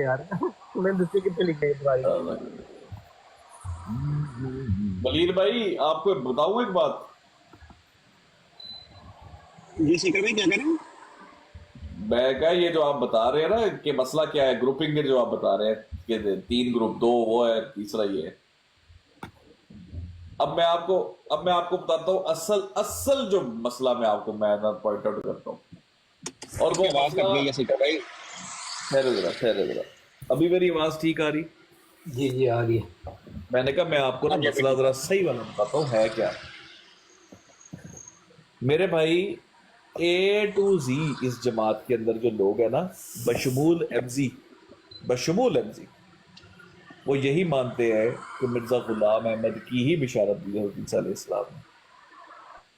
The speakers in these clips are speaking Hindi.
यार तूने दूसरे कितने लिखे तुम्हारी। वलीद भाई आपको बताऊं एक बात। जी सीकर भाई क्या करें। मैं क्या ये जो आप बता रहे हैं ना कि मसला क्या है, ग्रुपिंग के जो आप बता रहे हैं कि 3 ग्रुप, 2 वो है, तीसरा ये है। अब मैं आपको अब मैं आपको बताता हूं असल असल जो मसला मैं पॉइंट आउट करता हूं। और आपकी वो आवाज कट मसला, गई है सीकर भाई। ठहरे जरा। अभी मेरी आवाज ठीक आ रही? जी जी आ रही है। मैंने कहा मैं आपको ना हाँ जी अभी मसला ठीक जरा है। सही वाला बताता हूँ है क्या। मेरे भाई, A to Z इस जमात के अंदर जो लोग हैं ना, बशमूल एमजी बशमूल एमजी, वो यही मानते हैं कि मिर्जा गुलाम अहमद की ही बिशारत दी है हज़रत ईसा अलैहिस्सलाम ने।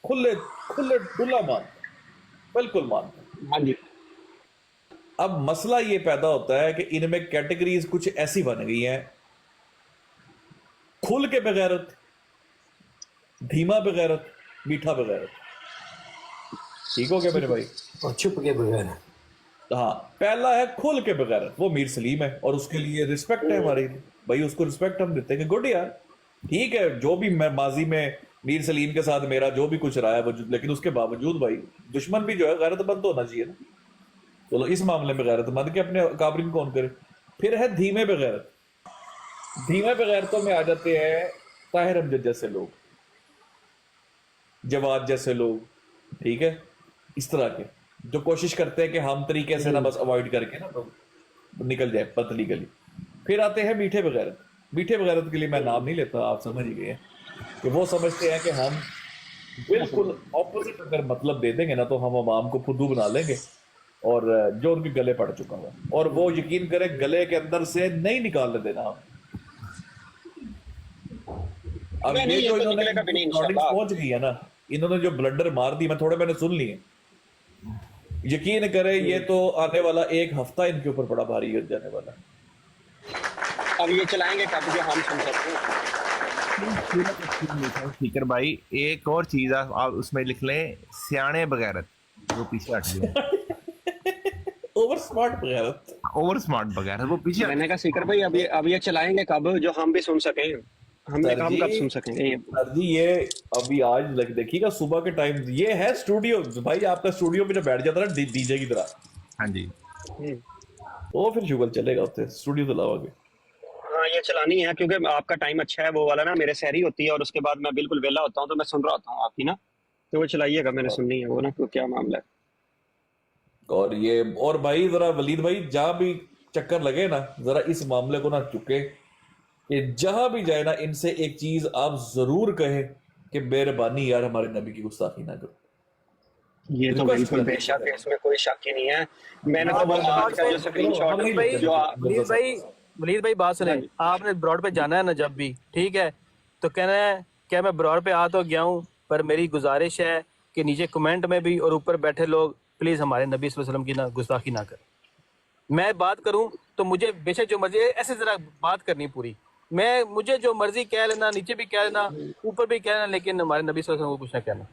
खुले खुले खुला मानते हैं, बिल्कुल मानते हैं। हाँ जी अब मसला ये पैदा होता है कि इनमें कैटेगरीज कुछ ऐसी बन गई हैं, खुल के बगैरत, धीमा बगैरत, मीठा बगैरत। ठीक हो गया मेरे भाई? और छुप के बगैर। हाँ, पहला है खुल के बगैरत, वो मीर सलीम है और उसके लिए रिस्पेक्ट है हमारी भाई, उसको रिस्पेक्ट हम देते हैं कि गुड यार, ठीक है जो भी मैं माजी में मीर सलीम के साथ मेरा जो भी कुछ रहा है वजूद, लेकिन उसके बावजूद भाई दुश्मन भी जो है गैरतमंद तो होना चाहिए ना। चलो इस मामले में गैरतमंद के अपने काबरिन कौन करे। फिर है धीमे बगैरत। धीमे बगैरतों में आ जाते हैं ताहिर अमजद जैसे लोग, जवाद जैसे लोग, ठीक है, इस तरह के जो कोशिश करते हैं कि हम तरीके से ना बस अवॉइड करके ना तो निकल जाए पतली गली। फिर आते हैं मीठे बगैरत। मीठे बगैरत के लिए मैं नाम नहीं लेता, आप समझ ही गए हैं कि वो समझते हैं कि हम बिल्कुल ऑपोजिट अगर मतलब दे देंगे ना तो हम आवाम को फुद्दू बना लेंगे, और जो उनके गले पड़ चुका हुआ और वो यकीन करें गले के अंदर से नहीं निकालने देना हम। अब नहीं ये नहीं ये जो तो इन्होंने निकलेगा भी नहीं रिकॉर्डिंग्स इंशाल्लाह। पहुंच गई है ना, इन्होंने जो ब्लडर मार दी, मैंने सुन ली है। यकीन करें ये तो आने वाला 1 हफ्ता इनके ऊपर बड़ा भारी हो जाने वाला है। अब ये चलाएंगे कब जो हम सुन सकते हैं। स्पीकर भाई एक और चीज आप उसमें लिख लें, सियाने बगैरत, वो पीछे हट गए। ओवर स्मार्ट बगैरत। ओवर स्मार्ट बगैरत, वो पीछे हट मैंने कहा सीकर भाई अब ये चलाएंगे कब जो हम भी सुन सकें। हमने सर कहा हम जी, कब सुन सकेंगे ये। सर जी ये अभी आज देखिएगा सुबह के टाइम, ये है स्टूडियो भाई, आपका स्टूडियो में जो बैठ जाता है ना डीजे की तरह, हाँ जी। हम्म। वो फिर शुगर चलेगा उससे स्टूडियो तो लाओगे। हाँ ये चलानी है क्योंकि आपका टाइम अच्छा है वो वाला ना, मेरे सहरी होती है और उसके बाद मैं बिल्कुल वेला होता हूँ तो मैं सुन रहा होता हूँ आपकी ना। तो वो चलाइएगा, मैंने सुननी है वो ना, तो क्या मामला है। और ये, और भाई जरा वलीद भाई जहां भी चक्कर लगे ना, जरा इस मामले को ना चुके, कि जहां भी जाए ना इनसे एक चीज आप जरूर कहें कि मेहरबानी यार हमारे नबी की गुस्ताखी ना करो। ये तो रिक्वेस्ट बिल्कुल कर बेशक है, दीजिएगा। इसमें कोई शक ही नहीं है। मैंने तो आप वो हमारे नबी आज की का जो गुस्ताखी करो, स्क्रीनशॉट हम नहीं भाई लेते जो वलीद मिर्जा भाई वलीद भाई बात हाँ सुने। जी आपने ब्रॉड पे जाना है ना जब भी, ठीक है, तो कहना है क्या मैं ब्रॉड पे आ तो गया हूँ, पर मेरी गुजारिश है कि नीचे कमेंट में भी और ऊपर बैठे लोग प्लीज हमारे नबी सल्लल्लाहु अलैहि वसल्लम की ना गुस्ताखी ना करें। मैं बात करूं तो मुझे बेशक जो मर्जी ऐसे जरा बात करनी पूरी, मैं मुझे जो मर्जी कह लेना, नीचे भी कह लेना, ऊपर भी कह लेना, लेकिन हमारे नबी सल्लल्लाहु अलैहि वसल्लम को कुछ ना कहना।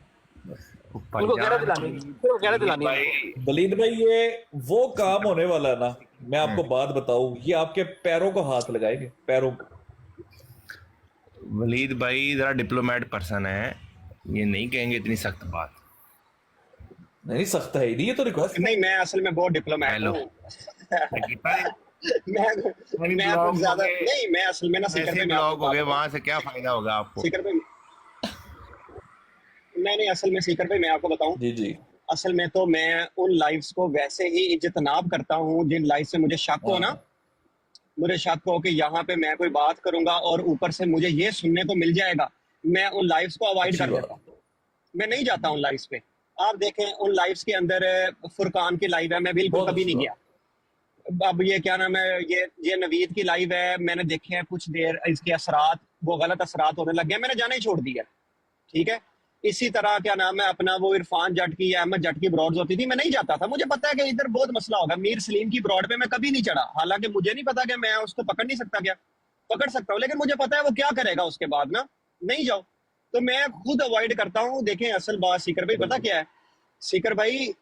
उनको गैरत भाईजान दिलानी, सिर्फ गैरत वलीद दिलानी है उनको। भाई, वलीद भाई ये वो काम होने वाला है ना, मैं हम्म, आपको बात बताऊं, ये आपके पैरों को हाथ लगाएंगे, पैरों को। वलीद भाई जरा डिप्लोमेट पर्सन है, ये नहीं कहेंगे इतनी सख्त बात। नहीं सख्त है ही नहीं, ये तो रिक्वेस्ट है। नहीं मैं असल में बहुत डिप्लोमेट हेलो, हूँ। मैं कीता है। मैं नहीं मैं कुछ ब्लॉग हो ज्यादा गए, नहीं, मैं असल में ना सीकर ऐसे पे मैं आपको ब्लॉग हो बात गए, बताऊं। वहां से क्या फायदा होगा आपको। सीकर पे नहीं असल में सीकर पे मैं आपको बताऊं। जी जी। असल में तो मैं उन लाइव्स को वैसे ही इज्जतनाब करता हूँ जिन लाइव से मुझे शक हो ना, हाँ मुझे शक हो कि यहाँ पे मैं कोई बात करूंगा और ऊपर से मुझे ये सुनने को मिल जाएगा, मैं उन लाइव्स को अवॉइड अच्छी कर देता बात। हूँ। मैं नहीं जाता उन लाइव्स पे। आप देखें उन लाइव्स के अंदर फुरकान की लाइव है, मैं बिल्कुल बहुत कभी अच्छी नहीं बात। गया। अब ये क्या नाम है, ये नवीद की लाइव है, मैंने देखे हैं कुछ देर, इसके असरात वो गलत असरात होने लग गए, मैंने जाना ही छोड़ दिया। ठीक है। इसी तरह क्या नाम है अपना वो इरफान जट की या अहमद जट की ब्रॉड्स होती थी, मैं नहीं जाता था, मुझे पता है कि इधर बहुत मसला होगा। मीर सलीम की ब्रॉड पे मैं कभी नहीं चढ़ा, हालांकि मुझे नहीं पता कि मैं उसको पकड़ नहीं सकता, क्या पकड़ सकता हूँ, लेकिन मुझे पता है वो क्या करेगा उसके बाद ना, नहीं जाओ। तो मैं खुद अवॉइड करता हूँ। देखें असल बात सीकर भाई पता क्या है, सीकर भाई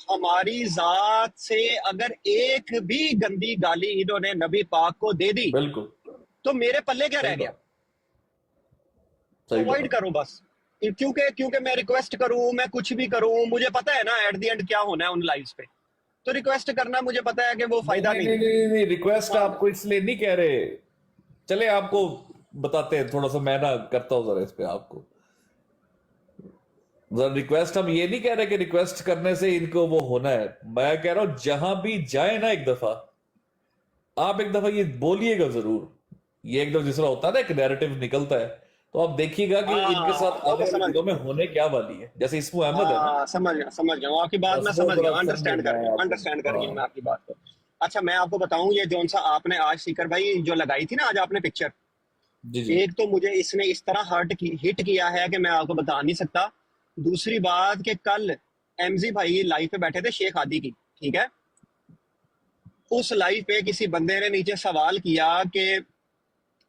हमारी जात से अगर एक भी गंदी गाली इन्होंने नबी पाक को दे दी बिल्कुल तो मेरे पल्ले क्या रह सही गया? बात, सही अवॉइड बात। करो बस। क्योंकि मैं रिक्वेस्ट करूं, मैं कुछ भी करूं, मुझे पता है ना एट द एंड क्या होना है उन लाइव्स पे। तो रिक्वेस्ट करना मुझे पता है कि वो नहीं फायदा नहीं नहीं। नहीं नहीं, नहीं रिक्वेस्ट आपको इसलिए नहीं कह रहे, चले आपको बताते हैं थोड़ा सा, मैं ना करता हूँ जरा इस पे आपको जरा रिक्वेस्ट। हम ये नहीं कह रहे कि रिक्वेस्ट करने से इनको वो होना है, मैं कह रहा हूं जहां भी जाए ना एक दफा आप एक दफा ये बोलिएगा जरूर। ये एक दफा जिस तरह होता है ना एक नैरेटिव निकलता है, तो आप देखिएगा कि इनके साथ वो आने वाले समझ दिनों में होने क्या वाली है। जैसे इसमु अहमद है ना, समझ गया आपकी बात, मैं बस वो समझ थोड़ा गया, अंडरस्टैंड कर समझना है गया, आपको। अंडरस्टैंड कर गया मैं हाँ आपकी बात को। अच्छा मैं आपको बताऊं, ये जौन सा आपने आज सीकर भाई जो लगाई थी ना आज आपने पिक्चर, जी जी एक तो मुझे इसने इस तरह हिट किया है कि मैं आपको बता नहीं सकता। दूसरी बात कि कल एमजी भाई लाइव पे बैठे थे शेख हादी की, ठीक है, उस लाइव पे किसी बंदे ने नीचे सवाल किया कि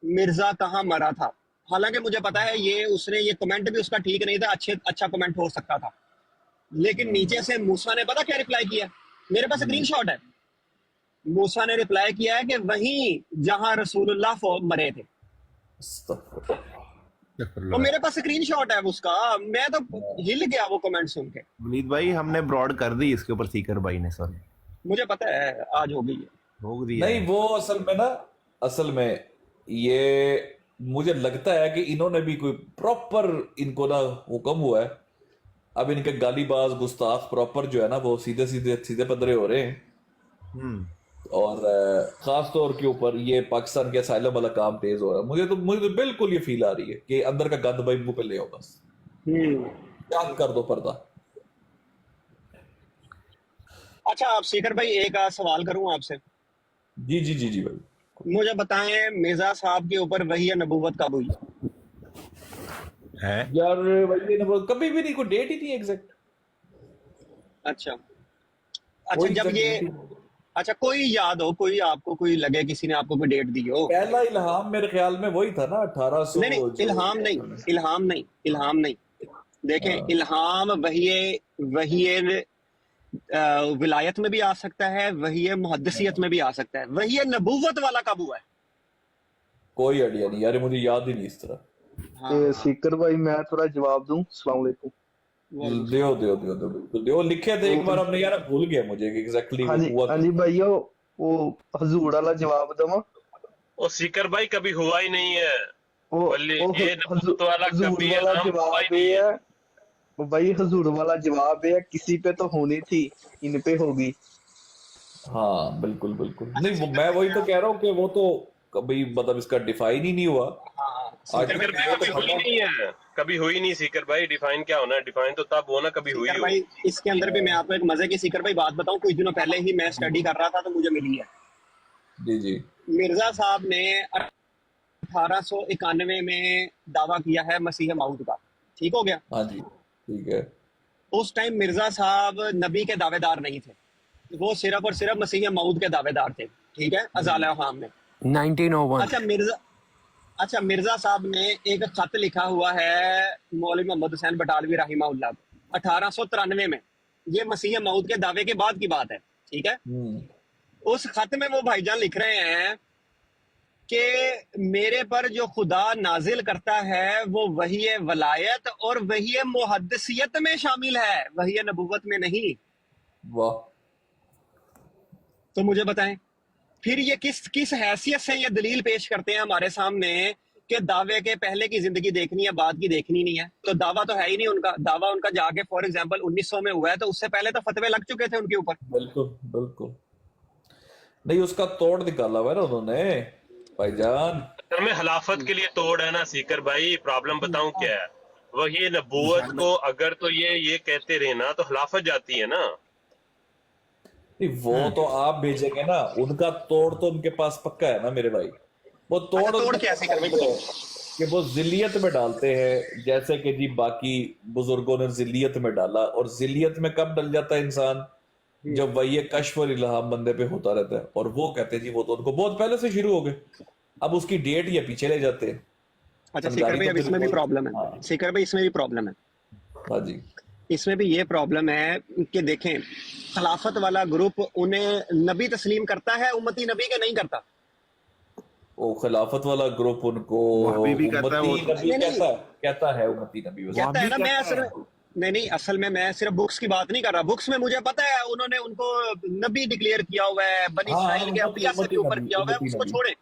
मिर्जा कहाँ मरा था। हालांकि मुझे पता है ये उसने ये कमेंट भी उसका ठीक नहीं था, अच्छा कमेंट हो सकता था, लेकिन नीचे से मूसा ने पता क्या रिप्लाई किया? मेरे पास स्क्रीनशॉट है। मूसा ने रिप्लाई किया है कि वहीं जहां रसूलुल्लाह मरे थे। और मेरे पास स्क्रीनशॉट है उसका, मैं तो हिल गया वो कमेंट सुन के। वलीद भाई हमने ब्रॉड कर दी इसके ऊपर, सीकर भाई ने, सॉरी मुझे पता है आज हो गई है। भोग दिया नहीं है। वो असल में ये मुझे लगता है कि इन्होंने भी कोई प्रॉपर इनको ना हुक्म हुआ है। अब इनके गालीबाज गुस्ताख प्रॉपर जो है ना वो सीधे सीधे सीधे पदरे हो रहे हैं। और खास तौर के ऊपर ये पाकिस्तान के असाइलम वाला काम तेज हो रहा है। मुझे तो बिल्कुल ये फील आ रही है कि अंदर का गंद भाई मुंह पे ले आओ, बस क्या कर दो पर्दा। अच्छा आप सीकर भाई एक सवाल करूं आपसे, जी जी जी जी भाई। मुझे बताएं मिर्जा साहब के ऊपर वही नबूवत कब हुई? है यार भाई कभी भी नहीं, कोई डेट ही नहीं एग्जैक्ट। अच्छा अच्छा जब ये अच्छा कोई याद हो, कोई आपको कोई लगे किसी ने आपको कोई डेट दी हो? पहला इल्हाम मेरे ख्याल में वही था ना 1800। नहीं इल्हाम नहीं देखें, इल्हाम वही विलायत में भी आ सकता है, वही मुहद्दिसियत में भी आ सकता है, वही नबूवत वाला कब हुआ है? कोई आइडिया नहीं यार, मुझे याद ही नहीं इस तरह। हाँ, सीकर भाई मैं थोड़ा जवाब दूं? अस्सलाम वालेकुम। दियो दियो दियो दियो बिल्कुल दियो। लिखे थे एक बार हमने यार, भूल गया मुझे कि एग्जैक्टली हाँ जी हुआ हाँ जी भाई, वो हजूर वाला जवाब दवा। और सीकर भाई कभी हुआ ही नहीं है। वो बोले वो ये नबूवत वाला हजूर कभी वाला इल्हाम हुआ ही जवाब नहीं ये है। है। वो भाई हजूर वाला जवाब है, किसी पे तो होनी थी, इन पे होगी। हाँ बिल्कुल बिल्कुल। नहीं मैं वही तो कह रहा हूँ कि वो तो कभी इसका डिफाइन ही नहीं हुआ। आज सीकर भाई कभी हुई नहीं है, कभी हुई नहीं सीकर भाई। डिफाइन क्या होना है? डिफाइन तो तब होना कभी हुई सीकर हो। भाई इसके अंदर भी मैं आपको एक मजे की सीकर भाई बात बताऊं, कुछ दिनों पहले ही मैं स्टडी कर रहा था तो मुझे मिली है। जी जी मिर्जा साहब ने 1891 में दावा किया है मसीह मऊद का, ठीक हो गया। हाँ जी ठीक है। उस टाइम मिर्जा साहब नबी के दावेदार नहीं थे, वो सिर्फ और सिर्फ मसीह मऊद के दावेदार थे, ठीक है, अजाला खाम में 1901। अच्छा मिर्जा साहब ने एक खत लिखा हुआ है मौलवी मोहम्मद हुसैन बटालवी रहीमाहुल्लाह को 1893 में। ये मसीह मऊद के दावे के बाद की बात है, ठीक है। उस खत में वो भाईजान लिख रहे हैं कि मेरे पर जो खुदा नाजिल करता है वो वही वलायत और वही मुहद्दिसियत में शामिल है, वही नबूवत में नहीं। वाह। तो मुझे बताएं फिर ये किस हैसियत से ये दलील पेश करते हैं हमारे सामने कि दावे के पहले की जिंदगी देखनी है, बाद की देखनी नहीं है? तो दावा तो है ही नहीं उनका। दावा उनका जाके फॉर एग्जांपल 1900 में हुआ है, तो उससे पहले तो फतवे लग चुके थे उनके ऊपर। बिल्कुल बिल्कुल। नहीं उसका तोड़ निकाला हुआ है ना उन्होंने भाईजान। असल में खिलाफत के लिए तोड़ है ना सीकर भाई। प्रॉब्लम बताऊं क्या है? वही नबूवत को अगर तो ये कहते रहे ना तो खिलाफत जाती है ना। नहीं वो तो आप भेजेंगे ना, उनका तोड़ तो उनके पास पक्का है ना मेरे भाई। वो तोड़ तोड़ कैसे कर भाई बताओ? कि वो जिलियत में डालते हैं, जैसे कि जी बाकी बुजुर्गों ने जिलियत में डाला। और जिलियत में कब डल जाता है इंसान? जब वही कश्फ और इल्हाम बंदे पे होता रहता है। और वो कहते हैं जी वो तो उनको बहुत पहले से शुरू हो गए, अब उसकी डेट या पीछे ले जाते हैं। अच्छा सीकर भाई अब इसमें भी प्रॉब्लम है। हाँ। सीकर भाई इसमें भी प्रॉब्लम है। हाँ जी। इसमें भी ये प्रॉब्लम है कि देखें, खिलाफत वाला ग्रुप उन्हें नबी तस्लीम करता है, उम्मती नबी के नहीं करता। वो खिलाफत वाला ग्रुप उनको वहाबी भी कहता है, वो उम्मती नबी कहता है उम्मती नबी वैसे। कहता है ना। मैं कहता है। नहीं, असल में मैं सिर्फ बुक्स की बात नहीं कर रहा। बुक्स में मुझे पता है उन्होंने उनको नबी डिक्लेयर किया हुआ है, बनी इस्राइल के अंबिया से भी ऊपर किया हुआ है, उसको छोड़े।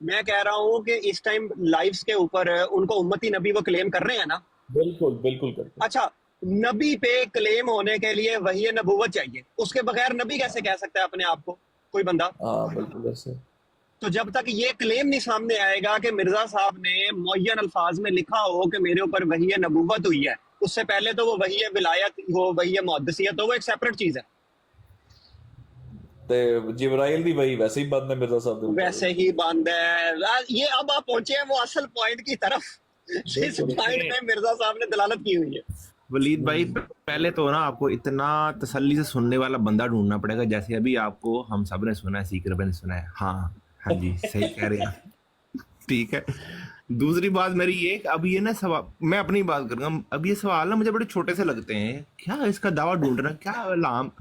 मैं कह रहा हूँ कि इस टाइम लाइव्स के ऊपर उनको उम्मती नबी वो क्लेम कर रहे हैं ना। बिल्कुल बिल्कुल करते हैं। अच्छा, नबी पे क्लेम होने के लिए वही नबूवत चाहिए, उसके बगैर नबी कैसे कह सकता है अपने आप को कोई बंदा? हाँ बिल्कुल ऐसे। तो जब तक ये क्लेम नहीं सामने आएगा कि मिर्जा साहब ने मुअय्यन अल्फाज में लिखा हो कि मेरे ऊपर वही नबूवत हुई है, उससे पहले तो वो वही विलायत हो, वही मुहद्दिसियत हो, वो एक सेपरेट चीज है। ते जिब्राइल दी वही वैसे ही बंद है मिर्जा साहब दे ऊपर। वैसे ही बंद है। ये अब आप पहुंचे हैं वो असल पॉइंट की तरफ, जिस पॉइंट में मिर्जा साहब ने दलालत की हुई है। वलीद भाई, पहले तो ना आपको इतना तसल्ली से सुनने वाला बंदा ढूंढना पड़ेगा, जैसे अभी आपको हम सब ने सुना है, सीकर भाई ने सुना है। हाँ हाँ जी, सही कह रहे हैं। ठीक है। दूसरी बात मेरी ये कि अब ये ना सवाल, मैं अपनी बात करूंगा, अब ये सवाल ना मुझे बड़े छोटे से लगते हैं। क्या इसका दावा ढूंढना, क्या लाम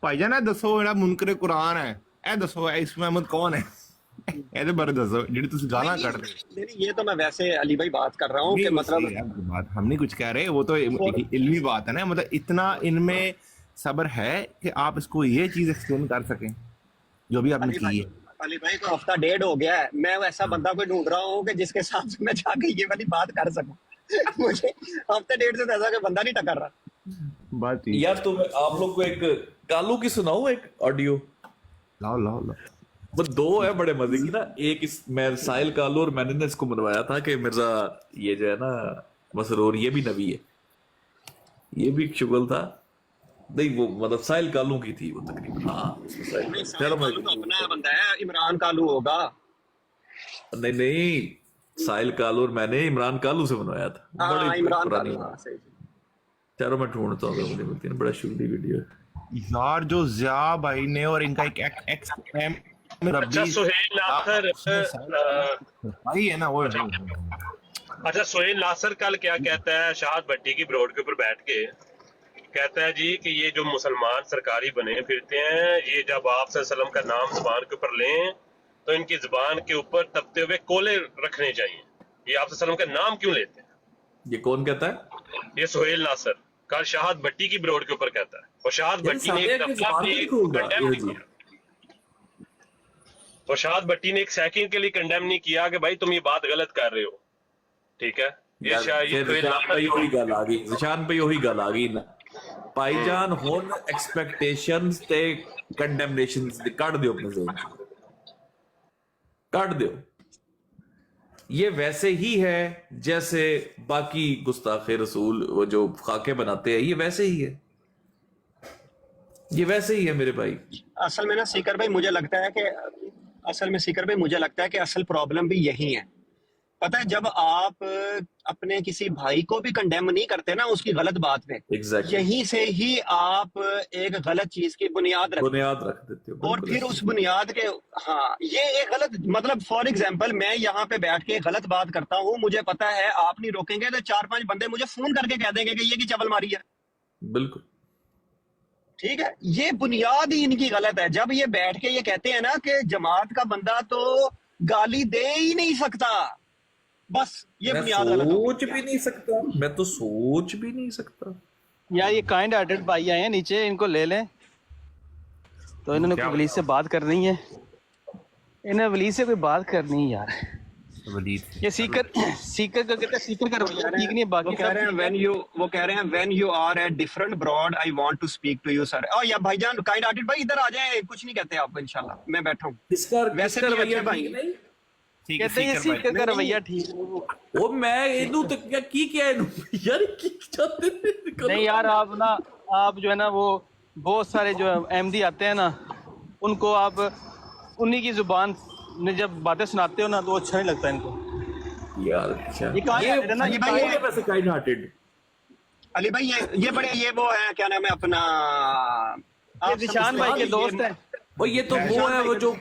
भाईजान है, दसो जेड़ा मुनकरे कुरान है, ए दसो इसमें अहमद कौन है, ਇਹਦੇ बारे दसो ਜਿਹੜੀ ਤੁਸੀਂ गाना ਕੱਢਦੇ हो। नहीं, ये तो मैं वैसे अली भाई बात कर रहा हूँ कि मतलब बात हम नहीं कुछ कह रहे, वो तो इल्मी बात है ना। मतलब इतना इनमें सब्र है कि आप इसको ये चीज एक्सप्लेन कर सकें जो भी आपने की है। अली भाई को हफ्ता डेढ़ हो गया है, मैं वैसा बंदा कोई ढूंढ रहा हूँ कि जिसके साथ मैं जाके ये वाली बात कर सकूं। मुझे हफ्ते डेढ़ से ज्यादा कोई बंदा नहीं टकर रहा। बात ठीक यार तुम आप लोग को एक कालू की सुनाऊं एक ऑडियो। लाओ लाओ लाओ। वो दो है बड़े मजे की ना। एक इस मैं साहिल कालू और मैंने इसको मनवाया था कि मिर्जा ये जो है ना मसरूर, ये भी नबी है, ये भी एक शुगल था। नहीं वो मतलब साहिल कालू की थी वो तकरीबन। हाँ चलो मैं अपना बंदा है, इमरान कालू होगा। नहीं नहीं, साहिल कालू और मैंने इमरान कालू से बनवाया था। हाँ, बड़ी इमरान पुरानी। कालू, हाँ, सही। चलो मैं ढूंढता हूँ, मुझे मिलती है बड़ा शुगली वीडियो है यार जो जिया भाई ने और इनका एक एक्स एम अच्छा सुहेल नासर भाई है ना वो। अच्छा सुहेल नासर कल क्या कहता है शाहद भट्टी की ब्रोड के ऊपर बैठ के, कहता है जी कि ये जो मुसलमान सरकारी बने फिरते हैं, ये जब आप सल्लल्लाहु अलैहि वसल्लम का नाम जुबान के ऊपर लें तो इनकी जुबान के ऊपर तपते हुए कोले रखने चाहिए। ये आप सल्लल्लाहु अलैहि वसल्लम का नाम क्यों लेते हैं? ये कौन कहता है? ये सुहेल नासर कल शाहद भट्टी की ब्रोड के ऊपर कहता है। और शाहद भट्टी ने एक दफा भी कंडेम नहीं किया। और शाहद भट्टी ने एक सेकंड के लिए कंडेम नहीं किया कि भाई तुम ये बात गलत कर रहे हो। ठीक है, ये ਉਹੀ ਗੱਲ ਆ ਗਈ ਨਿਸ਼ਾਨ ਪਈ, ਉਹੀ ਗੱਲ ਆ ਗਈ ਨਾ ਭਾਈਜਾਨ। ਹੁਣ ਐਕਸਪੈਕਟੇਸ਼ਨਸ ਤੇ ਕੰਡੈਮਨੇਸ਼ਨਸ ਦੇ ਕੱਢ ਦਿਓ ਆਪਣੇ ਜ਼ੋਨ ਚ, ਕੱਢ ਦਿਓ। ये वैसे ही है जैसे बाकी गुस्ताखे रसूल वो जो खाके बनाते हैं, ये वैसे ही है, ये वैसे ही है मेरे भाई। असल में ना सीकर भाई मुझे लगता है कि असल प्रॉब्लम भी यही है। पता है, जब आप अपने किसी भाई को भी कंडेम नहीं करते ना उसकी गलत बात पे, Exactly. यहीं से ही आप एक गलत चीज की बुनियाद रख देते हो और फिर उस बुनियाद के, हाँ, ये एक गलत, मतलब फॉर एग्जांपल मैं यहाँ पे बैठ के गलत बात करता हूँ, मुझे पता है आप नहीं रोकेंगे तो 4-5 बंदे मुझे फोन करके कह देंगे कि ये की चवल मारी है। बिल्कुल ठीक है, ये बुनियाद ही इनकी गलत है। जब ये बैठ के ये कहते हैं ना कि जमात का बंदा तो गाली दे ही नहीं सकता, बस ये बुनियाद गलत है। सोच भी नहीं सकता, मैं तो सोच भी नहीं सकता। यार ये काइंड हार्टेड भाई आए हैं नीचे, इनको ले लें। तो इन्होंने कोई वलीद से बात करनी है, इन्हें वलीद से कोई बात करनी है यार। ये सीकर का कहते हैं, सीकर का रवैया ठीक नहीं है। बाकी वो कह रहे हैं when you are at different broad I want to speak to you sir. Oh yeah भाईजान काइंड हार्टेड भाई इधर आ जाएं, कुछ नहीं कहते आपको इंशाल्लाह, मैं बैठा हूं। वैसे भी अच्छे भाई कहते हैं सीकर का रवैया ठीक है। वो मैं इनू तो क्या की क्या इनू यार की चाहते नहीं यार, आप ना आप जो है ना वो बहुत सारे जो अहमदी आते हैं ना, उनको आप उन्हीं की जुबान में जब बातें सुनाते हो ना तो अच्छा नहीं लगता इनको यार। अच्छा ये वैसे काइंड हार्टेड अली भाई, ये बड़े ये वो है, क्या नाम है अपना, ये निशान भाई के दोस्त हैं। वो ये तो वो है वो जो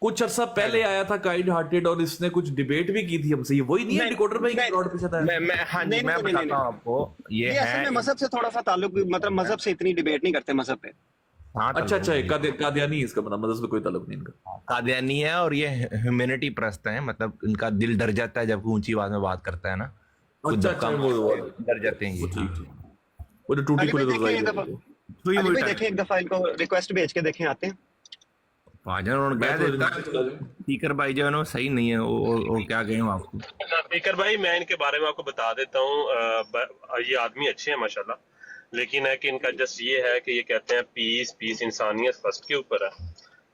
कुछ अरसा पहले आया था काइंड हार्टेड और इसने कुछ डिबेट भी की थी हमसे, ये वही नहीं है डिकोडर भाई की ब्रॉड पे से था? मैं हाँ जी, मैं बताता हूँ आपको, ये असल है में मजहब से थोड़ा सा ताल्लुक, मतलब मजहब से इतनी डिबेट नहीं करते मजहब पे। हाँ, अच्छा अच्छा, कादियानी इसका मतलब से कोई ताल्लुक नहीं इनका। कादियानी है और ये ह्यूमैनिटी प्रस्त है, मतलब इनका दिल डर जाता है जब वो ऊंची आवाज में बात करता है ना, तो अच्छा जब अच्छा, कम वो डर जाते हैं ये। वो जो टूटी अली भाई फूटी देखिए एक दफा, तो ये अली भाई वही देखिए एक दफा इनको रिक्वेस्ट भेज के देखें, आते हैं। भाजन उन्होंने कह देता स्पीकर भाई जो है ना वो सही नहीं है, वो क्या कहें आपको। स्पीकर भाई मैं इनके बारे में आपको बता देता हूँ, ये आदमी अच्छे हैं माशाल्लाह, लेकिन है कि इनका जस्ट ये है कि ये कहते हैं पीस पीस, इंसानियत फर्स्ट के ऊपर है,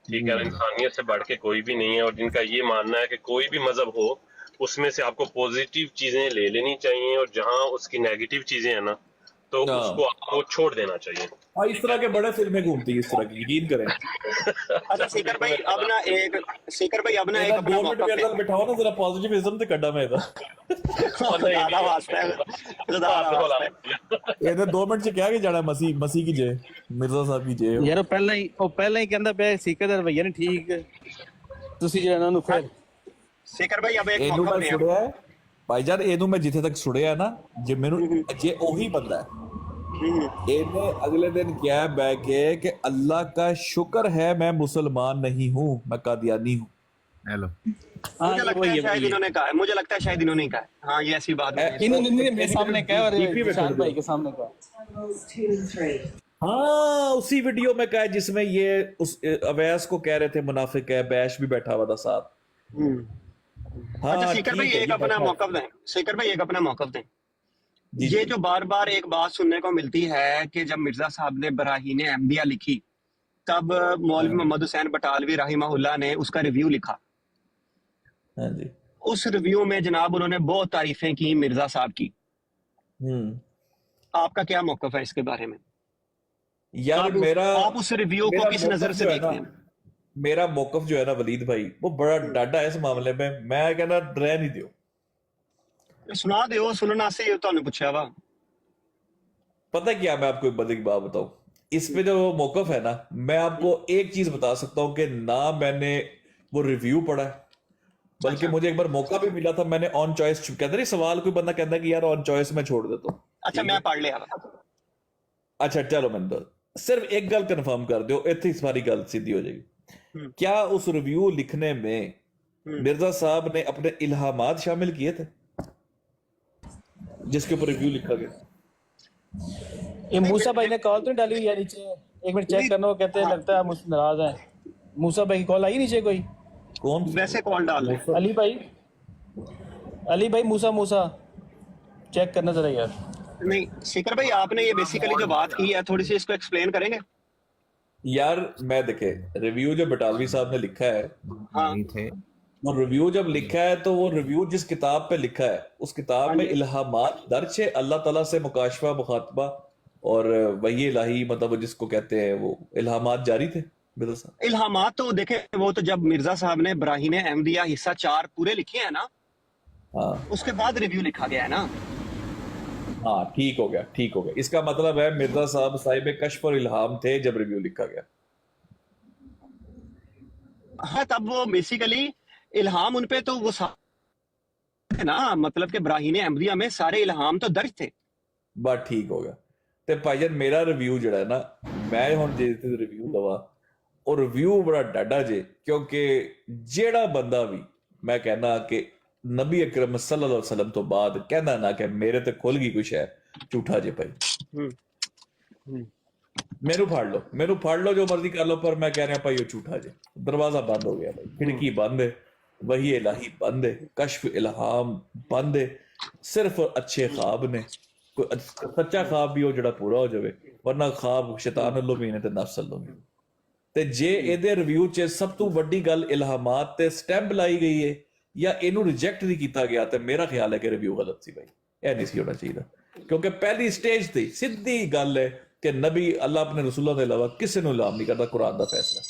ठीक है, इंसानियत से बढ़ के कोई भी नहीं है। और जिनका ये मानना है कि कोई भी मजहब हो उसमें से आपको पॉजिटिव चीजें ले लेनी चाहिए और जहां उसकी नेगेटिव चीजें हैं ना तो उसको आपको छोड़ देना चाहिए। हाँ, इस तरह के बड़े फिल्में घूमती है इस तरह की, यकीन करें। अच्छा सीकर भाई अब ना एक अपना गवर्नमेंट के अंदर बिठाओ ना जरा पॉजिटिविज्म ते कड्डा मैं ज़्यादा वास्ता है, ज़्यादा वास्ता है। ਇਹਦੇ 2 ਮਿੰਟ ਚ ਕਿਹਾ ਕਿ ਜਾਣਾ ਮਸੀ ਕੀ ਜੇ ਮਿਰਜ਼ਾ ਸਾਹਿਬ ਕੀ ਜੇ ਯਾਰ ਉਹ ਪਹਿਲਾਂ ਹੀ ਕਹਿੰਦਾ ਪਿਆ ਸੀਕਾ ਦਾ ਰਵਈਆ ਨਹੀਂ ਠੀਕ, ਤੁਸੀਂ ਜਿਹੜਾ ਉਹਨਾਂ ਨੂੰ ਫਿਰ सीकर भाई अब एक ਇਹਨੂੰ मौका ਮੈਂ दें। ਸੁਣਿਆ ਹੈ ਭਾਈ ਜਾਨ, ਇਹਨੂੰ ਮੈਂ ਜਿੱਥੇ ਤੱਕ ਸੁਣਿਆ ਨਾ, ਜੇ ਮੈਨੂੰ ਜੇ ਉਹੀ ਬੰਦਾ ਹੈ, ਇਹਨੇ ਅਗਲੇ ਦਿਨ ਕਿਹਾ ਬੈ ਕੇ ਕਿ अल्लाह का शुक्र है मैं मुसलमान नहीं हूँ, मैं कादियानी हूँ। हेलो, मुझे लगता है शायद इन्होंने कहा है, मुझे लगता है शायद इन्होंने कहा है। हाँ, ये ऐसी बात है। इन्होंने मेरे सामने कहा और DP में शान छोड़ भाई दो। के सामने कहा। हाँ, उसी वीडियो में कहा है जिसमें ये उस अवैस को कह रहे थे मुनाफिक है, बैश भी बैठा हुआ था साथ। हाँ, अच्छा सीकर भाई ठीक है, एक ये अपना बैठा है। मौकफ दें, सीकर भाई एक अपना मौकफ दें। जी, ये जी। जो बार बार एक बात सुनने को मिलती है कि जब मिर्जा साहब ने बराहीन अहमदिया लिखी तब मौलवी मोहम्मद हुसैन बटालवी राहिमहुल्लाह ने उसका रिव्यू लिखा। हाँ जी। उस रिव्यू में जनाब उन्होंने बहुत तारीफें की मिर्जा साहब की। आपका क्या मौकफ है इसके बारे में? यार आप उस रिव्यू को किस नजर से देखते हैं? मेरा मौकफ जो है ना वलीद भाई, वो बड़ा डाढ़ा है इस मामले में। मैं कहना रह नहीं दियो, सुना दो, सुनना से तुहानू पूछा वा। पता है क्या, मैं आपको एक बड़ी बात बताऊं, इस पे जो मौकफ है ना, मैं आपको एक चीज बता सकता हूं कि ना मैंने वो रिव्यू पढ़ा है, बल्कि मुझे एक बार मौका भी मिला था, मैंने ऑन चॉइस कहते नहीं, सवाल कोई बंदा कहता है कि यार ऑन चॉइस में छोड़ देता हूं। अच्छा मैं पढ़ लिया। अच्छा चलो, मैंने तो सिर्फ एक गल कंफर्म कर दो, इतनी सारी गल सीधी हो जाएगी। क्या उस रिव्यू लिखने में मिर्जा साहब ने अपने इल्हामात शामिल किए थे जिसके ऊपर रिव्यू लिखा गया? ये मूसा भाई ने कॉल तो नहीं डाली हुई है नीचे, एक मिनट चेक करना, वो कहते हैं लगता है मुझसे नाराज हैं। मूसा भाई की कॉल आई नीचे कोई? कौन वैसे कॉल डाल रहे? अली भाई मूसा चेक करना जरा यार। नहीं सीकर भाई, आपने ये बेसिकली जो बात की है थोड़ी सी इसको एक्सप्लेन करेंगे? यार मैं देखे रिव्यू जो बटालवी साहब ने लिखा है, हाँ नहीं थे वो रिव्यू जब लिखा है तो वो रिव्यू जिस किताब पे लिखा है उस किताब में इल्हामात दर्ज है, अल्लाह ताला से मुकाशफा मुखातबा और वही इलाही, मतलब वो जिसको कहते हैं वो इल्हामात जारी थे मिर्जा साहब। इल्हामात तो देखे, वो तो जब मिर्जा साहब ने बराहीन अहमदिया हिस्सा 4 पूरे लिखे हैं ना, हाँ उसके बाद रिव्यू लिखा गया है ना। हाँ, ठीक हो गया। इसका मतलब है मिर्जा साहब साहिब कश्फ और इल्हाम थे जब रिव्यू लिखा गया। हाँ, तब वो बेसिकली इल्हाम उनपे तो वो है ना, मतलब कि बराहीन अहमदिया में सारे इल्हाम तो दर्ज थे। बात ठीक हो गया। ते भाईजान मेरा रिव्यू जड़ा है ना, मैं हुण जे रिव्यू दवा और रिव्यू बड़ा डाडा जे, क्योंकि जेड़ा बंदा भी मैं कहना कि नबी अकरम सल्लल्लाहु अलैहि वसल्लम तो बाद कहना ना कि मेरे ते खुल गई कुछ है, झूठा जे भाई। मेनू फाड़ लो जो मर्जी कर लो, पर मैं कह रहा भाई वो झूठा जे। दरवाजा बंद हो गया भाई, खिड़की बंद है, वही इलाही बंद है, कश्फ इल्हाम बंद है, सिर्फ अच्छे ख्वाब ने, कोई सच्चा ख्वाब भी हो जड़ा पूरा हो जाए, वरना ख्वाब शैतान अल्लों भी ने ते नफ्स अल्लों भी। ते जे ਇਹਦੇ ਰਿਵਿਊ 'ਚ ਸਭ ਤੋਂ ਵੱਡੀ ਗੱਲ ਇਲਹਾਮਾਤ ਤੇ ਸਟੈਂਪ ਲਾਈ ਗਈ ਹੈ ਜਾਂ ਇਹਨੂੰ ਰਿਜੈਕਟ ਨਹੀਂ ਕੀਤਾ ਗਿਆ, ਤੇ ਮੇਰਾ ਖਿਆਲ ਹੈ ਕਿ ਰਿਵਿਊ ਗਲਤ ਸੀ ਭਾਈ, ਇਹ ਨਹੀਂ ਸੀ ਹੋਣਾ ਚਾਹੀਦਾ। ਕਿਉਂਕਿ ਪਹਿਲੀ ਸਟੇਜ ਤੇ ਸਿੱਧੀ ਗੱਲ ਹੈ ਕਿ ਨਬੀ ਅੱਲਾਹ ਆਪਣੇ ਰਸੂਲਾਂ ਦੇ ਇਲਾਵਾ ਕਿਸੇ ਨੂੰ ਇਲਾਮ ਨਹੀਂ ਕਰਦਾ, ਕੁਰਾਨ ਦਾ ਫੈਸਲਾ।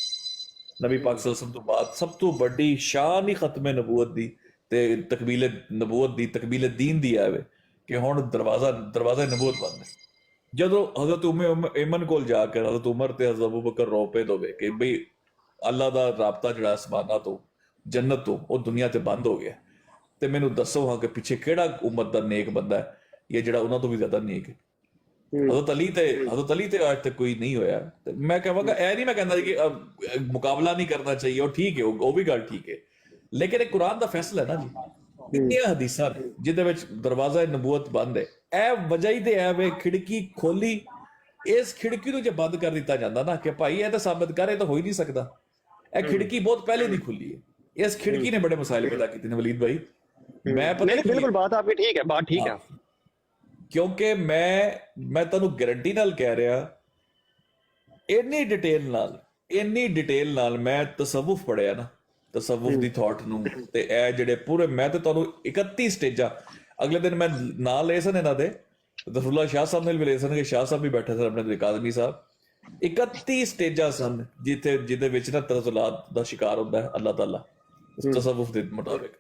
ਨਬੀ ਪਾਕ ਸੱਲੱਲਾਹੁ ਅਲੈहि ਵਸੱਲਮ ਤੋਂ ਬਾਅਦ ਸਭ ਤੋਂ ਵੱਡੀ ਸ਼ਾਨ ਹੀ ਖਤਮੇ ਨਬੂਵਤ ਦੀ ਤੇ ਤਕਮੀਲ ਨਬੂਵਤ ਦੀ, ਤਕਮੀਲ ਦੀਨ ਦੀ ਆਵੇ ਕਿ ਹੁਣ ਦਰਵਾਜ਼ਾ ਨਬੂਵਤ ਬੰਦ ਹੈ। ਜਦੋਂ हजरत उम्मे एमन को जाकर हजरत उमर ते हजरत अबू बकर रो पे दोवे कि भाई ਅੱਲਾ ਦਾ ਰਾਬਤਾ ਜਿਹੜਾ ਅਸਮਾਨਾਂ ਤੋਂ ਜੰਨਤ ਤੋਂ ਉਹ ਦੁਨੀਆ ਤੇ ਬੰਦ ਹੋ ਗਿਆ ਤੇ ਮੈਨੂੰ ਦੱਸੋ ਹਾਂ ਕਿ ਪਿੱਛੇ ਕਿਹੜਾ ਉਮਤ ਦਾ ਨੇਕ ਬੰਦਾ ਹੈ ਜਾਂ ਜਿਹੜਾ ਉਹਨਾਂ ਤੋਂ ਵੀ ਜ਼ਿਆਦਾ ਨੇਕ ਹੈ। ਹਜ਼ਰਤ ਅਲੀ ਤੇ ਅੱਜ ਤੱਕ ਕੋਈ ਨਹੀਂ ਹੋਇਆ। ਤੇ ਮੈਂ ਕਹਾਂਗਾ ਇਹ ਨਹੀਂ ਮੈਂ ਕਹਿੰਦਾ ਕਿ ਮੁਕਾਬਲਾ ਨਹੀਂ ਕਰਨਾ ਚਾਹੀਏ, ਉਹ ਠੀਕ ਹੈ, ਉਹ ਵੀ ਗੱਲ ਠੀਕ ਹੈ, ਲੇਕਿਨ ਇਹ ਕੁਰਾਨ ਦਾ ਫੈਸਲਾ ਹੈ ਨਾ ਜੀ। ਕਿੰਨੀਆਂ ਹਦੀਸਾਂ ਜਿਹਦੇ ਵਿੱਚ ਦਰਵਾਜ਼ਾ ਨਬੂਵਤ ਬੰਦ ਹੈ, ਇਹ ਵਜ੍ਹਾ ਹੀ ਤੇ ਹੈ ਵੇ ਖਿੜਕੀ ਖੋਲੀ, ਇਸ ਖਿੜਕੀ ਨੂੰ ਜੇ ਬੰਦ ਕਰ ਦਿੱਤਾ ਜਾਂਦਾ ਨਾ ਕਿ ਭਾਈ ਇਹ ਤਾਂ ਸਾਬਤ ਕਰ, ਇਹ ਤਾਂ ਹੋ ਹੀ ਨਹੀਂ ਸਕਦਾ, ਇਹ ਖਿੜਕੀ ਬਹੁਤ ਪਹਿਲੇ ਦੀ ਖੁੱਲੀ ਹੈ। ਇਸ ਖਿੜਕੀ ਨੇ ਬੜੇ ਮਸਾਇਲ ਪੈਦਾ ਕੀਤੇ ਨੇ ਵਲੀਦ ਭਾਈ। ਮੈਂ बिल्कुल बात आपकी ठीक है, बात ठीक है। ਕਿਉਂਕਿ ਮੈਂ ਤੁਹਾਨੂੰ ਗਾਰੰਟੀ ਨਾਲ ਕਹਿ ਰਿਹਾ, ਇੰਨੀ ਡਿਟੇਲ ਨਾਲ ਮੈਂ ਤਸਵੁਫ ਪੜਿਆ ਨਾ, ਤਸਵੁਫ ਦੀ ਥਾਟ ਨੂੰ, ਤੇ ਇਹ ਜਿਹੜੇ ਪੂਰੇ ਮੈਂ ਤੇ ਤੁਹਾਨੂੰ 31 ਸਟੇਜਾਂ ਅਗਲੇ ਦਿਨ ਮੈਂ ਨਾਂ ਲਏ ਸਨ ਇਹਨਾਂ ਦੇ, ਜ਼ਫਰੁੱਲਾ ਸ਼ਾਹ ਸਾਹਿਬ ਨੇ ਵੀ ਲਏ ਸਨ ਕਿ ਸ਼ਾਹ ਸਾਹਿਬ ਵੀ ਬੈਠੇ ਸਨ ਆਪਣੇ ਕਾਜ਼ਮੀ ਸਾਹਿਬ। 31 ਸਟੇਜਾਂ ਸਨ ਜਿਹਦੇ ਵਿੱਚ ਨਾ ਤਜ਼ਲਾਤ ਦਾ ਸ਼ਿਕਾਰ ਹੁੰਦਾ ਹੈ ਅੱਲਾਹ ਤਾਲਾ ਤਸਵੁਫ ਦੇ ਮੁਤਾਬਿਕ।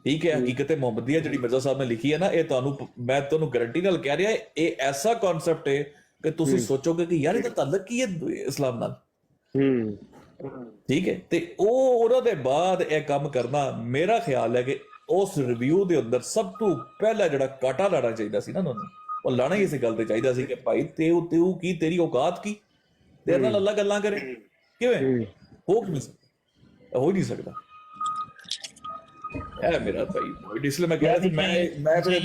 ਠੀਕ ਹੈ, ਹਕੀਕਤ ਮੁਹੰਮਦੀਆ ਜਿਹੜੀ ਮਿਰਜ਼ਾ ਸਾਹਿਬ ਨੇ ਲਿਖੀ ਹੈ ਨਾ, ਇਹ ਮੈਂ ਤੁਹਾਨੂੰ ਗਾਰੰਟੀ ਨਾਲ ਕਹਿ ਰਿਹਾ, ਇਹ ਐਸਾ ਕਨਸੈਪਟ ਹੈ ਕਿ ਤੁਸੀਂ ਸੋਚੋਗੇ ਕਿ ਯਾਰ ਇਹਦਾ ਤਾਲੁਕ ਕੀ ਹੈ ਇਸਲਾਮ ਨਾਲ। ਠੀਕ ਹੈ, ਤੇ ਉਹਨਾਂ ਦੇ ਬਾਅਦ ਇਹ ਕੰਮ ਕਰਨਾ, ਮੇਰਾ ਖਿਆਲ ਹੈ ਕਿ ਉਸ ਰਿਵਿਊ ਦੇ ਅੰਦਰ ਸਭ ਤੋਂ ਪਹਿਲਾਂ ਜਿਹੜਾ ਕਾਟਾ ਲਾਣਾ ਚਾਹੀਦਾ ਸੀ ਨਾ ਉਹਨਾਂ ਨੂੰ, ਉਹ ਲਾਣਾ ਹੀ ਇਸੇ ਗੱਲ ਤੇ ਚਾਹੀਦਾ ਸੀ ਕਿ ਭਾਈ ਤੇਊ ਕੀ, ਤੇਰੀ ਔਕਾਤ ਕੀ, ਤੇਰੇ ਨਾਲ ਅੱਲਾ ਗੱਲਾਂ ਕਰੇ, ਕਿਵੇਂ ਹੋ ਨਹੀਂ ਸਕਦਾ। ਇਹ ਮੇਰਾ ਭਾਈ इसलिए मैं कह रहा था मैं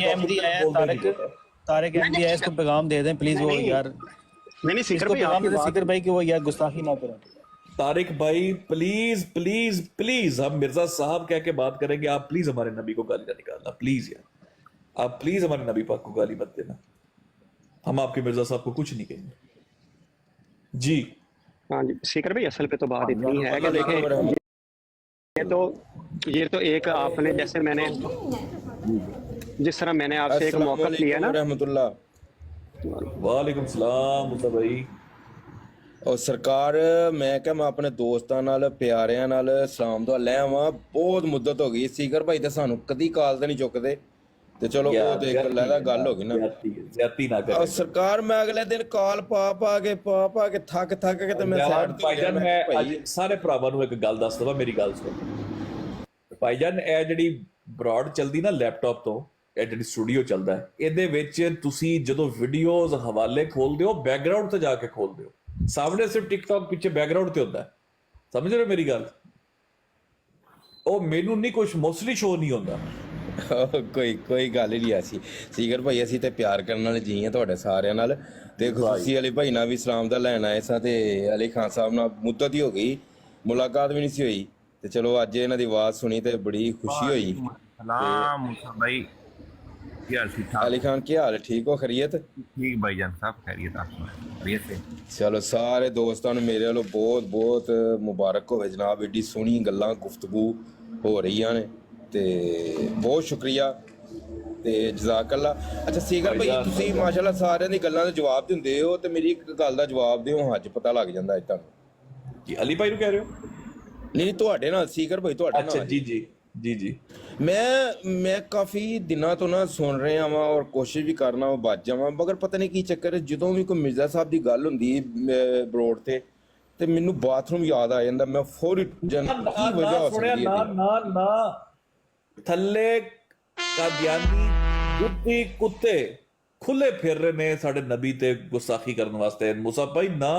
एमडी आया तारिक एमडी आया, इसको पैगाम दे दें प्लीज, वो यार नहीं सीकर भाई, पैगाम दे दें सीकर भाई कि वो यार गुस्ताखी ना करें। तारिक भाई प्लीज प्लीज प्लीज, हम मिर्जा साहब कह के बात करेंगे, आप प्लीज हमारे नबी को गाली ना निकालना, प्लीज यार, आप प्लीज हमारे नबी पाक को गाली मत देना, हम आपके मिर्जा साहब को कुछ नहीं कहेंगे जी। हाँ जी सीकर भाई, असल पे तो बात इतनी है कि देखें, ये तो एक आपने जैसे मैंने जिस तरह मैंने आपसे एक मौका लिया ना, वालेकुम सलाम मुसा भाई। और सरकार मैं क्या मैं अपने दोस्तां नाल प्यारिਆਂ ਨਾਲ ਸਲਾਮ ਦੁਆ ਲੈ ਆਵਾਂ, ਬਹੁਤ ਮੁੱਦਤ ਹੋ ਗਈ ਸੀਕਰ ਭਾਈ ਤੇ ਸਾਨੂੰ ਕਦੀ ਕਾਲ ਤੇ ਨਹੀਂ ਚੁੱਕਦੇ, ਤੇ ਚਲੋ ਉਹ ਦੇਖ ਲੈਦਾ ਗੱਲ ਹੋ ਗਈ ਨਾ, ਜ਼ਿਆਦਤੀ ਨਾ ਕਰ। ਸਰਕਾਰ ਮੈਂ ਅਗਲੇ ਦਿਨ ਕਾਲ ਪਾ ਕੇ ਥੱਕ ਕੇ ਤੇ ਮੈਂ ਸਾਈਡ ਤੇ ਭਾਈਜਾਨ ਮੈਂ ਅੱਜ ਸਾਰੇ ਭਰਾਵਾਂ ਨੂੰ ਇੱਕ ਗੱਲ ਦੱਸ ਦਵਾਂ, ਮੇਰੀ ਗੱਲ ਸੁਣੋ ਭਾਈਜਾਨ। ਇਹ ਜਿਹੜੀ ਬ੍ਰੌਡ ਚੱਲਦੀ ਨਾ ਲੈਪਟਾਪ ਤੋਂ, ਇਹ ਜਿਹੜੀ ਸਟੂਡੀਓ ਚੱਲਦਾ, ਇਹਦੇ ਵਿੱਚ ਤੁਸੀਂ ਜਦੋਂ ਵੀਡੀਓਜ਼ ਹਵਾਲੇ ਖੋਲਦੇ ਹੋ ਬੈਕਗ੍ਰਾਉਂਡ ਤੇ ਜਾ ਕੇ ਖੋਲਦੇ ਹੋ, ਸਾਹਮਣੇ ਸਿਰਫ ਟਿਕਟੌਕ ਪਿੱਛੇ ਬੈਕਗ੍ਰਾਉਂਡ ਤੇ ਹੁੰਦਾ, ਸਮਝ ਰਹੇ ਹੋ ਮੇਰੀ ਗੱਲ? ਉਹ ਮੈਨੂੰ ਨਹੀਂ ਕੁਝ ਮੋਸਟਲੀ ਸ਼ੋ ਨਹੀਂ ਹੁੰਦਾ। ਕੋਈ ਗੱਲ ਹੀ ਨਹੀਂ ਐਸੀ ਸੀਕਰ ਭਾਈ, ਅਸੀਂ ਤੇ ਪਿਆਰ ਕਰਨ ਵਾਲੇ ਜੀ ਆ ਤੁਹਾਡੇ ਸਾਰਿਆਂ ਨਾਲ, ਤੇ ਖੁਸ਼ੀ ਅਲੀ ਭਾਈ ਨਾਲ ਵੀ ਸਲਾਮ ਦਾ ਲੈਣ ਆਏ ਸਾਂ, ਤੇ ਅਲੀ ਖਾਨ ਸਾਹਿਬ ਨਾਲ ਮੁੱਦਤ ਹੀ ਹੋ ਗਈ, ਮੁਲਾਕਾਤ ਵੀ ਨਹੀਂ ਸੀ ਹੋਈ, ਤੇ ਚਲੋ ਅੱਜ ਇਹਨਾਂ ਦੀ ਆਵਾਜ਼ ਸੁਣੀ ਤੇ ਬੜੀ ਖੁਸ਼ੀ ਹੋਈ। ਸਲਾਮ ਮੁਸਾ ਭਾਈ, ਕੀ ਹਾਲ ਠੀਕ ਠਾਕ? ਅਲੀ ਖਾਨ ਕੀ ਹਾਲ, ਠੀਕ ਹੋ? ਖੈਰੀਅਤ? ਠੀਕ ਭਾਈਜਾਨ ਸਾਹਿਬ, ਖੈਰੀਅਤ आप खैरियत से? ਚਲੋ ਸਾਰੇ ਦੋਸਤਾਂ ਨੂੰ ਮੇਰੇ ਵੱਲੋਂ ਬਹੁਤ ਮੁਬਾਰਕ ਹੋਵੇ ਜਨਾਬ, ਏਡੀ ਸੋਹਣੀ ਗੱਲਾਂ ਗੁਫ਼ਤਗੂ ਹੋ ਰਹੀਆਂ ਨੇ, ਤੇ ਬਹੁਤ ਸ਼ੁਕਰੀਆ ਤੇ ਜਜ਼ਾਕੱਲਾ। ਅੱਛਾ ਸੀਕਰ ਭਾਈ, ਤੁਸੀਂ ਮਾਸ਼ਾਅੱਲਾ ਸਾਰਿਆਂ ਦੀ ਗੱਲਾਂ ਦੇ ਜਵਾਬ ਦਿੰਦੇ ਹੋ, ਤੇ ਮੇਰੀ ਇੱਕ ਗੱਲ ਦਾ ਜਵਾਬ ਦਿਓ, ਅੱਜ ਪਤਾ ਲੱਗ ਜਾਂਦਾ ਅੱਜ ਤੁਹਾਨੂੰ। ਜੀ ਅਲੀ ਭਾਈ ਨੂੰ ਕਹਿ ਰਹੇ ਹੋ? ਨਹੀਂ ਤੁਹਾਡੇ ਨਾਲ ਸੀਕਰ ਭਾਈ, ਤੁਹਾਡੇ ਨਾਲ। ਅੱਛਾ ਜੀ ਮੈਂ ਕਾਫੀ ਦਿਨਾਂ ਤੋਂ ਨਾ ਸੁਣ ਰਿਹਾ ਵਾਂ ਔਰ ਕੋਸ਼ਿਸ਼ ਵੀ ਕਰਨਾ ਵਾ ਬਚ ਜਾਵਾਂ, ਮਗਰ ਪਤਾ ਨਹੀਂ ਕੀ ਚੱਕਰ ਹੈ, ਜਦੋਂ ਵੀ ਕੋਈ ਮਿਰਜ਼ਾ ਸਾਹਿਬ ਦੀ ਗੱਲ ਹੁੰਦੀ ਬਰੋਡ ਤੇ ਮੈਨੂੰ ਬਾਥਰੂਮ ਯਾਦ ਆ ਜਾਂਦਾ, ਮੈਂ ਫੌਰੀ ਕੀ ਵਜ੍ਹਾ ਹੋ ਸਕਦੀ ਹੈ? ਨਾ ਥੱਲੇ ਕਾਦੀਆਨੀ ਕੁੱਤੀ ਕੁੱਤੇ ਖੁੱਲੇ ਫਿਰ ਰਹੇ ਨੇ ਸਾਡੇ ਨਬੀ ਤੇ ਗੁਸਤਾਖੀ ਕਰਨ ਵਾਸਤੇ। मूसा भाई ना,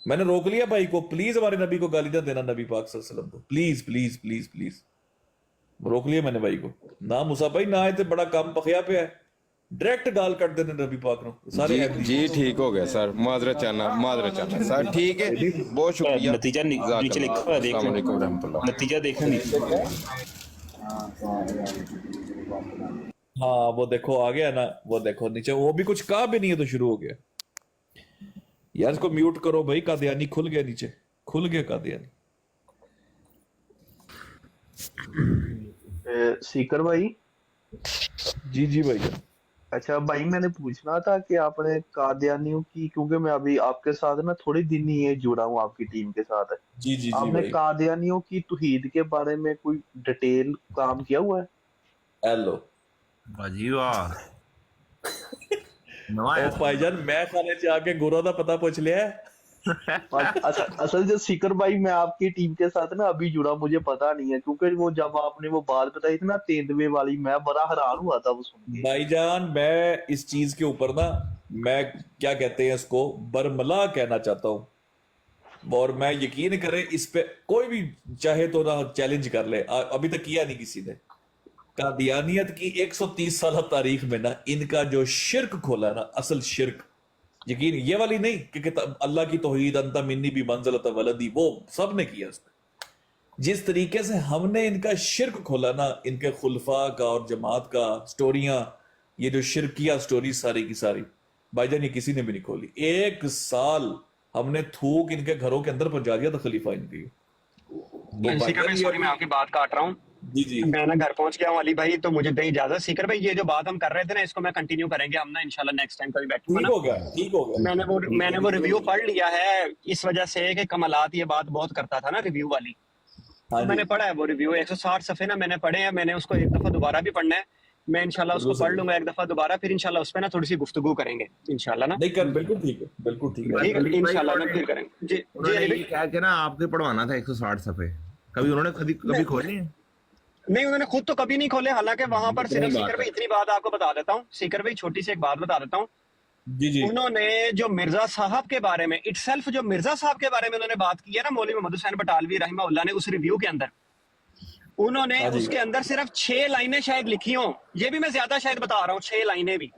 मैंने रोक लिया भाई को, प्लीज हमारे नबी को गाली ना देना, नबी पाक सल्लल्लाहु अलैहि वसल्लम को, प्लीज प्लीज प्लीज प्लीज रोक लिया मैंने भाई को ना। मूसा भाई ना इतने बड़ा काम पखिया पे है, डायरेक्ट गाल कट देने नबी पाक नो सारे। जी ठीक हो गया सर, माजरत चाहना सर, ठीक है, बहुत शुक्रिया। नतीजा नीचे लिखा हुआ है, देखो नतीजा देखो नीचे। हाँ वो देखो आ गया ना, वो देखो नीचे, वो भी कुछ कहा भी नहीं है तो शुरू हो गया। यार इसको म्यूट करो भाई, कादियानी खुल गया, नीचे खुल गया कादियानी। सीकर भाई। जी भाई। अच्छा भाई, मैंने पूछना था कि आपने कादियानियों की, क्योंकि मैं अभी आपके साथ ना थोड़ी दिन ही ये जुड़ा हूँ आपकी टीम के साथ। जी आपने कादियानियों की तौहीद के बारे में कोई डिटेल काम किया हुआ है? हेलो भाजी वाह भाईजान, मैं खाने च आके गुरु दा पता पूछ लिया। असल जो सीकर भाई, मैं आपकी टीम के साथ ना अभी जुड़ा, मुझे पता नहीं है, क्योंकि वो जब आपने वो बात बताई थी ना तेंदुए वाली, मैं बड़ा हैरान हुआ था वो सुन के। भाईजान मैं इस चीज के ऊपर ना, मैं क्या कहते हैं इसको, बरमला कहना चाहता हूँ। और मैं यकीन करें इस पे कोई भी चाहे तो ना चैलेंज कर ले, अभी तक किया नहीं किसी ने। कादियानियत की 130 साल तारीख में ना इनका जो शिर्क खोला ना, असल शिर्क, यकीन ये वाली नहीं कि अल्लाह की तौहीद अंता मिन्नी भी मंज़लत वलदी, वो सब ने किया उसने। जिस तरीके से हमने इनका शिर्क खोला ना, इनके खुलफा का और जमात का स्टोरियां, ये जो शिरकिया स्टोरी सारी की सारी भाईजान, ये किसी ने भी नहीं खोली। 1 साल हमने थूक इनके घरों के अंदर पहुंचा दिया था खलीफा इनकी। सीकर भाई सॉरी मैं आपकी बात काट रहा हूँ। जी जी, मैं ना घर पहुंच गया हूँ अली भाई, तो मुझे दे इजाजत। सीकर भाई ये जो बात हम कर रहे थे ना, इसको मैं कंटिन्यू करेंगे हम ना इंशाल्लाह नेक्स्ट टाइम कभी बैठूंगा ठीक ना। हो गया, ठीक हो गया। मैंने वो रिव्यू पढ़ लिया है, इस वजह से कि कमलात ये बात बहुत करता था ना रिव्यू वाली। हाँ तो जी, मैंने पढ़ा है वो रिव्यू, 160 सफे ना मैंने पढ़े हैं। मैंने उसको एक दफा दोबारा भी पढ़ना है। मैं इंशाल्लाह उसको बिल्कुल पढ़ सही। लूंगा एक दफा दोबारा, फिर इंशाल्लाह उस पर ना थोड़ी सी गुफ्तगू करेंगे इंशाल्लाह ना। नहीं कर, बिल्कुल ठीक है, बिल्कुल ठीक है। ठीक है, अली भाई इंशाल्लाह ना उन्होंने फिर करेंगे। जी जी उन्होंने अली ये भाई। क्या कि ना आपके पढ़वाना था 160 सफे, कभी उन्होंने कभी खोले हैं? नहीं उन्होंने खुद तो कभी नहीं खोले, हालांकि वहां पर इतनी सिर्फ बात सीकर भाई है। इतनी बात आपको बता देता हूँ। सीकर भाई छोटी सी एक बात बता देता हूँ। जी जी, उन्होंने जो मिर्जा साहब के बारे में इटसेल्फ, जो मिर्जा साहब के बारे में उन्होंने बात की है ना, मौलवी मोहम्मद हुसैन बटालवी रहमतुल्लाह ने, उस रिव्यू के अंदर उन्होंने हाँ जी, उसके अंदर सिर्फ 6 लाइनें शायद लिखी हों। ये भी मैं ज्यादा शायद बता रहा हूँ, 6 लाइनें भी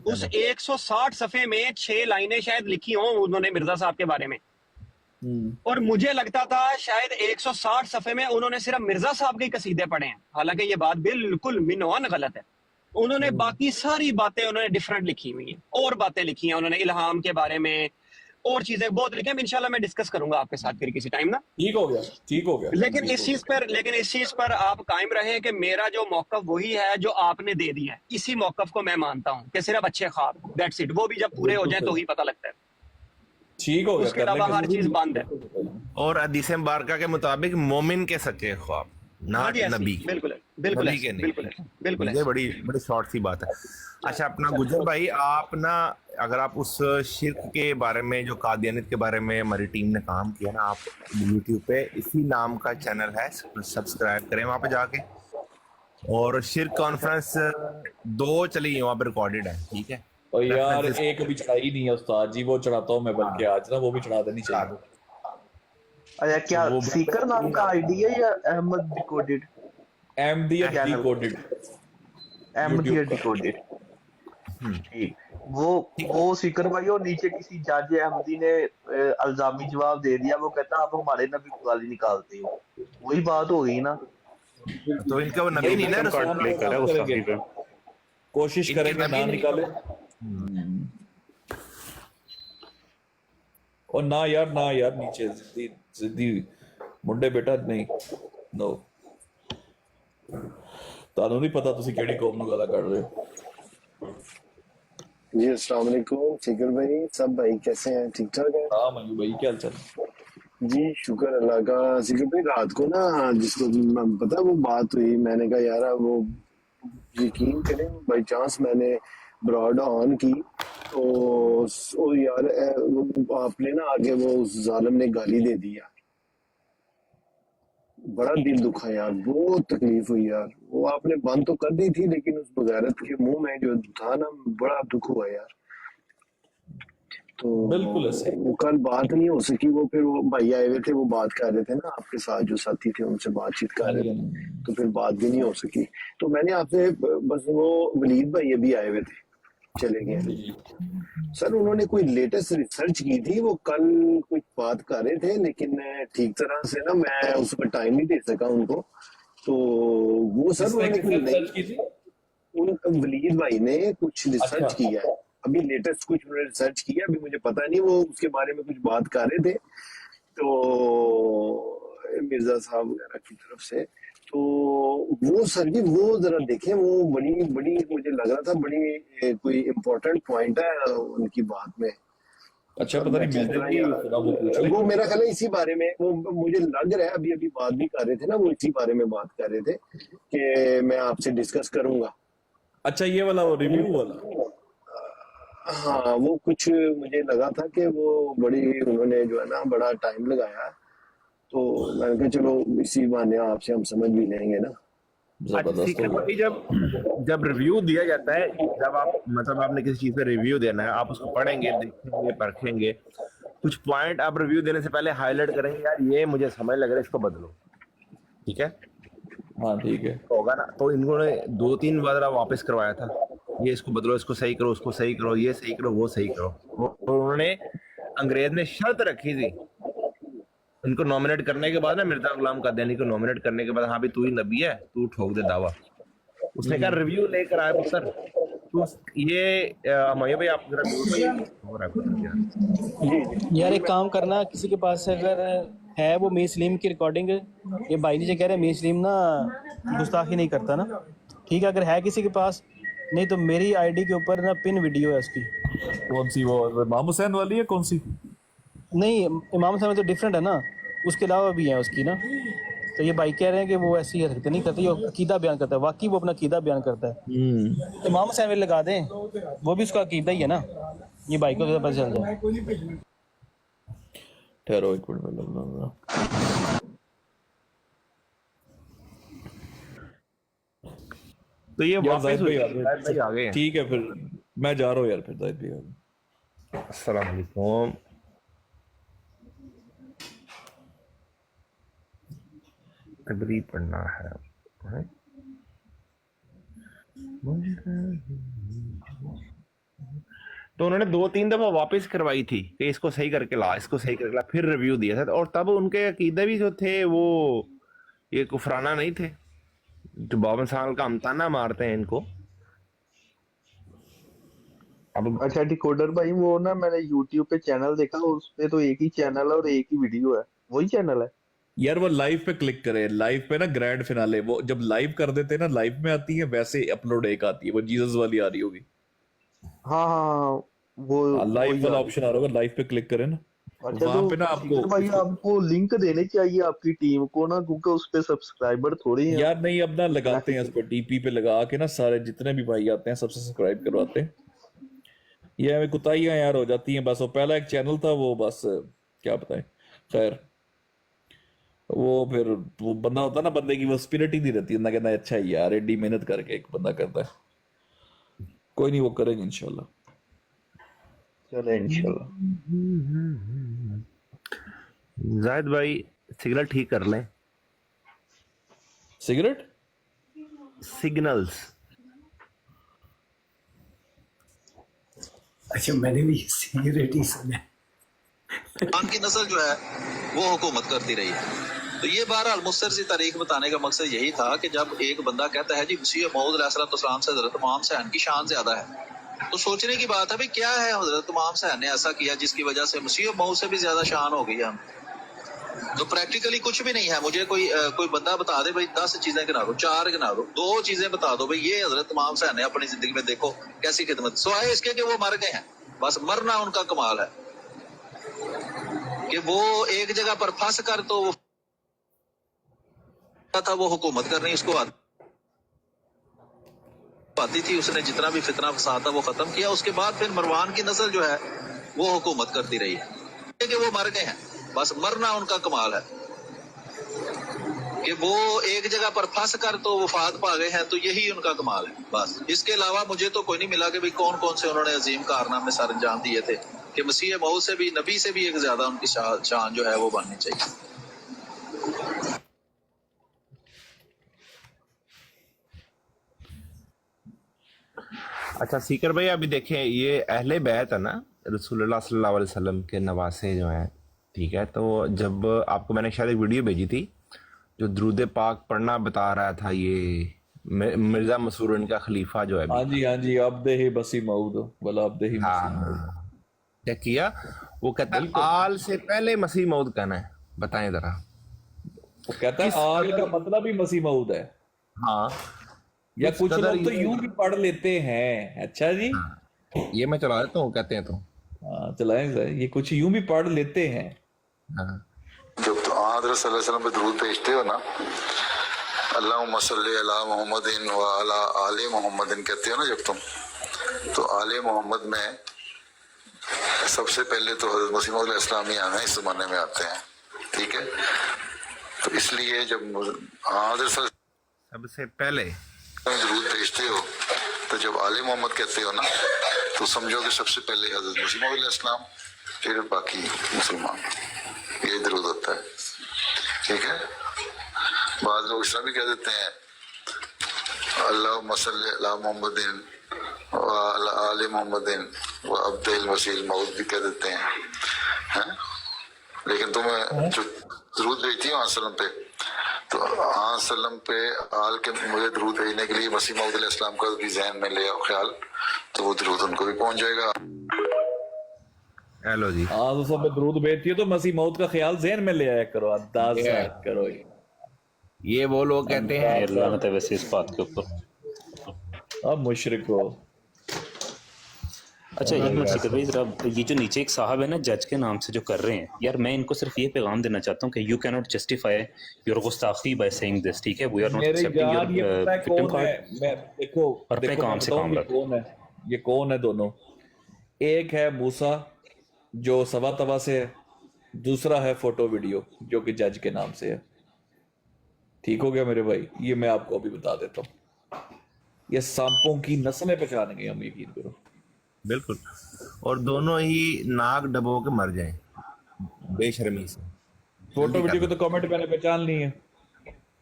उस 160 सफे में 6 लाइनें शायद लिखी हों उन्होंने मिर्जा साहब के बारे में। और मुझे लगता था शायद 160 सफे में उन्होंने सिर्फ मिर्जा साहब के कसीदे पढ़े हैं, हालांकि ये बात बिल्कुल मिनवान गलत है। उन्होंने बाकी सारी बातें उन्होंने डिफरेंट लिखी हुई हैं, और बातें लिखी हैं उन्होंने इल्हाम के बारे में, और चीजें बहुत लिखी हैं। इंशाल्लाह मैं डिस्कस करूंगा आपके साथ फिर किसी टाइम ना। ठीक हो गया, ठीक हो गया। लेकिन इस चीज पर आप कायम रहे कि मेरा जो मौकफ वही है जो आपने दे दिया है, इसी मौकफ को मैं मानता हूँ कि सिर्फ अच्छे ख्वाब, दैट्स इट। वो भी जब पूरे हो बिल्कुल जाए तो सही, ही पता लगता है, ठीक हो गया। उसके अलावा हर चीज बंद है। और हदीस मुबारका के मुताबिक मोमिन के सच्चे ख्वाब, ना हाँ जी, ऐसी, नबी, बिल्कुल है, बिल्कुल नबी है, के नहीं। बिल्कुल है, बिल्कुल ये है। बड़ी बड़ी शॉर्ट सी बात है। अच्छा, अपना गुजर भाई, आप ना अगर आप उस शिर्क के बारे में, जो कादियानियत के बारे में हमारी टीम ने काम किया ना, आप यूट्यूब पे इसी नाम का चैनल है, सब्सक्राइब करें वहाँ पे जाके। और शिर्क कॉन्फ्रेंस 2 चली है वहाँ पे, रिकॉर्डेड है, ठीक है। और यार References- एक भी चढ़ाई नहीं है उस्ताद जी, वो चढ़ाता हूँ मैं, बल्कि आज ना वो भी चढ़ा देनी चाहिए। अच्छा, क्या वो सीकर नाम का आईडी है या Ahmad decoded? MDF channel decoded, Ahmadiyya decoded, ठीक। वो सीकर भाई, और नीचे किसी जज अहमदी ने अल्जामी जवाब दे दिया, वो कहता आप हमारे नबी को गाली निकालते हो। वही बात हो गई ना। तो इनका वो नबी नहीं ना, कार्ड रसूल प्ले कर रहा है उस काफी पे। कोशिश इनके करेंगे नबी ना नहीं। निकाले। और ना यार नीचे जिद्दी जिद्दी मुंडे बेटा नहीं, नो ਤੁਹਾਨੂੰ नहीं पता ਤੁਸੀਂ ਕਿਹੜੀ ਕੌਮ ਨੂੰ ਗਾਲਾਂ ਕੱਢ ਰਹੇ ਹੋ। जी अस्सलाम वालेकुम सीकर भाई, सब भाई कैसे हैं? ठीक ठाक है हाँ मनु भाई, क्या हाल चाल? जी, शुक्र अल्लाह का। सीकर भाई रात को ना जिसको पता वो बात हुई, मैंने कहा यार वो यकीन करें बाई चांस मैंने ब्रॉड ऑन की तो यार आपने ना आगे वो उस जालिम ने गाली दे दी यार, बड़ा दिल दुखा यार, बहुत तकलीफ हुई यार। वो आपने बंद तो कर दी थी, लेकिन उस बगैरत के मुंह में जो था ना, बड़ा दुख हुआ यार। तो बिल्कुल ऐसे वो कल बात नहीं हो सकी, वो फिर वो भाई आए हुए थे, वो बात कर रहे थे ना आपके साथ, जो साथी थे उनसे बातचीत कर रहे थे, तो फिर बात भी नहीं हो सकी। तो मैंने आपसे बस, वो वलीद भाई अभी आए हुए थे, चले गए सर। उन्होंने कोई लेटेस्ट रिसर्च की थी, वो कल कुछ बात कर रहे थे, लेकिन ठीक तरह से ना मैं उस पर टाइम नहीं दे सका उनको। तो वो सर उन्होंने कोई रिसर्च की थी? उन वलीद भाई ने कुछ रिसर्च अच्छा। किया है, अभी लेटेस्ट कुछ उन्होंने रिसर्च किया, अभी मुझे पता नहीं, वो उसके बारे में कुछ बात कर रहे थे तो मिर्जा साहब वगैरह की तरफ से। तो वो सर जी वो जरा देखें, वो बड़ी बड़ी मुझे लग रहा था बड़ी कोई इम्पोर्टेंट पॉइंट है उनकी बात में। अच्छा, पता नहीं मैंने नहीं सुना, वो पूछ ले। वो मेरा ख्याल है इसी बारे में, वो मुझे लग रहा है अभी अभी बात भी कर रहे थे ना, वो इसी बारे में बात कर रहे थे कि मैं आपसे डिस्कस करूंगा। अच्छा, ये वाला वो रिव्यू वाला। हाँ वो कुछ मुझे लगा था कि वो बड़ी उन्होंने जो है ना बड़ा टाइम लगाया, तो मैंने कहा चलो इसी बहाने आपसे हम समझ भी लेंगे ना। जबरदस्त सीकर हो भाई, जब रिव्यू दिया जाता है, जब आप मतलब आपने किसी चीज पे रिव्यू देना है, आप उसको पढ़ेंगे, देखेंगे, परखेंगे, कुछ पॉइंट आप रिव्यू देने से पहले हाईलाइट करेंगे, यार ये मुझे समझ लग रहा है, इसको बदलो, ठीक है? हाँ ठीक है। होगा ना? तो इन्होंने 2-3 बार वापस करवाया था, ये इसको बदलो, इसको सही करो, उसको सही करो, ये सही करो, वो सही करो। और उन्होंने, अंग्रेज ने शर्त रखी थी उनको नॉमिनेट करने के बाद ना, मिर्जा गुलाम कादियानी को नॉमिनेट करने के बाद, हाँ भी तू ही नबी है, तू ठोक दे दावा। उसने कहा रिव्यू लेकर आए पुत्र। तो ये मयो भाई, आप जरा हो रहा है पुत्र यार। यार एक काम करना, किसी के पास अगर है वो मीर सलीम की रिकॉर्डिंग, ये भाई नीचे कह रहे हैं मीर सलीम ना गुस्ताखी नहीं करता ना, ठीक है? अगर है किसी के पास, नहीं तो मेरी आईडी के ऊपर ना पिन वीडियो है उसकी। कौन सी? वो इमाम हुसैन वाली है? कौन सी? नहीं, इमाम साहब तो डिफरेंट है ना, उसके अलावा भी है उसकी ना। तो ये भाई कह रहे हैं कि वो ऐसी हरकतें नहीं करती, वो अकीदा बयान करता है, वाकई वो अपना अकीदा बयान करता है। इमाम हुसैन लगा दें, वो भी उसका अकीदा ही है ना, ये भाई को तो पता चल जाए। ठहरो एक मिनट में लगा। तो ये यार वापस जाहिद भाई जाहिद भाई आ गए हैं। ठीक है, फिर मैं जा रहा हूँ यार, फिर जाहिद भाई आ गए। अस्सलाम वालेकुम। तबरी पढ़ना है, तो उन्होंने 2-3 दफा वापस करवाई थी कि इसको सही करके ला, इसको सही करके ला, फिर रिव्यू दिया था। और तब उनके अकीदे भी जो थे वो ये कुफराना नहीं थे, जो 52 साल का अमताना मारते हैं इनको। अब अच्छा डिकोडर भाई, वो ना मैंने YouTube पे चैनल देखा, उस पे तो एक ही चैनल है और एक ही वीडियो है, वही चैनल है यार वो लाइव पे क्लिक करे, लाइव पे ना ग्रैंड फिनाले, वो जब लाइव कर देते हैं ना, लाइव में आती है, वैसे अपलोड एक आती है, वो जीसस वाली आ रही होगी। हाँ हाँ वो लाइव वही वाला आ- ऑप्शन आ रहा होगा, लाइव पे क्लिक करें ना, अच्छा वहां तो पे ना आपको भाई आपको लिंक देने चाहिए आपकी टीम को ना, क्योंकि उस पे सब्सक्राइबर थोड़े ही हैं। यार नहीं, अब ना लगाते हैं उस पर डीपी पे लगा के ना, सारे जितने भी भाई आते हैं सबसे सब्सक्राइब करवाते हैं। ये हमें कुताहियां यार हो जाती हैं बस। वो पहला एक चैनल था, वो बस क्या बताएं, खैर वो फिर वो बंदा होता ना, बंदे की वो स्पिरिट ही नहीं रहती, ना कहना अच्छा है यार, एडी मेहनत करके एक बंदा करता है। कोई नहीं, वो करेंगे इंशाल्लाह। चले इंशाल्लाह। जाहिद भाई सिग्नल ठीक कर लें, सिगरेट सिग्नल्स। अच्छा मैंने भी सिगरेट ही सुना है। पाकिस्तान की नस्ल जो है वो हुकूमत करती रही है। तो ये बहरहाल मुख्तसर तारीख बताने का मकसद यही था कि जब एक बंदा कहता है जी मसीह मऊद अलैहिस्सलाम से हज़रत इमाम हुसैन की शान ज्यादा है, तो सोचने की बात है भाई क्या है हज़रत इमाम हुसैन ने ऐसा किया जिसकी वजह से मसीह मऊद से भी ज्यादा शान हो गई है। तो प्रैक्टिकली कुछ भी नहीं है। मुझे कोई बंदा बता दे भाई 10 चीजें गिना दो, 4 गिना दो, 2 चीजें बता दो भाई ये हज़रत इमाम हुसैन ने अपनी जिंदगी में देखो कैसी खिदमत, सिवाय इसके कि वो मर गए हैं, बस मरना उनका कमाल है कि वो एक जगह पर फंस कर तो वो था, वो हुकूमत करनी उसको आती थी, उसने जितना भी फितना फसाद था वो खत्म किया। उसके बाद फिर मरवान की नस्ल जो है वो हुकूमत करती रही है कि वो मर गए हैं, बस मरना उनका कमाल है कि वो एक जगह पर फंस कर तो वफात पा गए हैं, तो यही उनका कमाल है बस। इसके अलावा मुझे तो कोई नहीं मिला कि भाई कौन कौन से उन्होंने अजीम कारनामे सर अंजाम दिए थे कि मसीह मऊद से भी, नबी से भी एक ज्यादा उनकी शान जो है वो बननी चाहिए। अच्छा सीकर भाई, अभी देखें ये अहले बैत है ना, रसूलुल्लाह सल्लल्लाहु अलैहि वसल्लम के नवासे जो हैं, ठीक है? तो जब आपको मैंने शायद एक वीडियो भेजी थी जो दरूद पाक पढ़ना बता रहा था, ये मिर्जा मसूर इनका खलीफा जो है, हाँ जी अब्दे ही बसी मऊद वाला, अब्दे ही मसीह मऊद। क्या किया वो? कहता है आल से पहले मसीह मऊद कहना है, बताएं जरा। वो कहता है आल का मतलब ही मसीह मऊद है। हाँ, या कुछ लोग तो यूं भी पढ़ लेते हैं। अच्छा जी, ये मैं चला देता हूँ, कहते हैं तो हाँ चलाएं सर, ये कुछ यूं भी पढ़ लेते हैं। हाँ। जब तो हज़रत सल्लल्लाहु अलैहि वसल्लम पे दुरूद भेजते हो ना, अल्लाहुम्मा सल्ली अला मुहम्मदिन व अला आले मुहम्मदिन कहते हो ना जब तुम, तो आले मोहम्मद में सबसे पहले तो हज़रत मसीह मौद अलैहिस्सलाम ही आना इस ज़माने में आते हैं, ठीक है। तो इसलिए जब हज़रत सबसे पहले दरूद भेजते हो तो जब आले मोहम्मद कहते हो ना तो समझो कि सबसे पहले हज़रत मसीह मौद अलैहिस्सलाम फिर बाकी मुसलमान, ये दरूद होता है, ठीक है। बाद लोग इस तरह भी कह देते हैं अल्लाहुम्मा सल्ली अला मुहम्मदिन व अला आले मुहम्मदिन व अब्दिल मसीह मौद भी कह देते हैं। लेकिन तुम्हें जो दरूद भेजती हो सल्लम पे, तो सल्लम पे आल के मुझे दरूद भेजने के लिए मसीह मौद अलैहिस्सलाम का भी जहन में ले आओ ख्याल, तो वो दरूद उनको भी पहुंच जाएगा। हेलो जी, तो सब में दरूद भेजती हो तो मसीह मौद का ख्याल जहन में ले आया करो, अंदाज करो। ये वो लोग कहते हैं लानत है वैसे इस बात के ऊपर। अब मुशरिक हो। अच्छा एक मिनट सिकंदर भाई, जरा ये जो नीचे एक साहब है ना जज के नाम से जो कर रहे हैं, यार मैं इनको सिर्फ ये पैगाम देना चाहता हूँ कि you can not justify your गुस्ताखी बाय सेइंग दिस, ठीक है। We are not accepting your victim card. मैं देखो और अपने काम से काम रखो। कौन है ये, कौन है दोनों? एक है मूसा जो सवा तवा से है, दूसरा है फोटो वीडियो जो कि जज के नाम से है। ठीक हो गया मेरे भाई, ये मैं आपको अभी बता देता हूँ। ये सांपों की नस्लें पहचानेंगे हम, यकीन करो। बिल्कुल, और दोनों ही नाक डबो के मर जाएं बेशर्मी से। फोटो वीडियो को तो कमेंट मैंने पहचान ली है,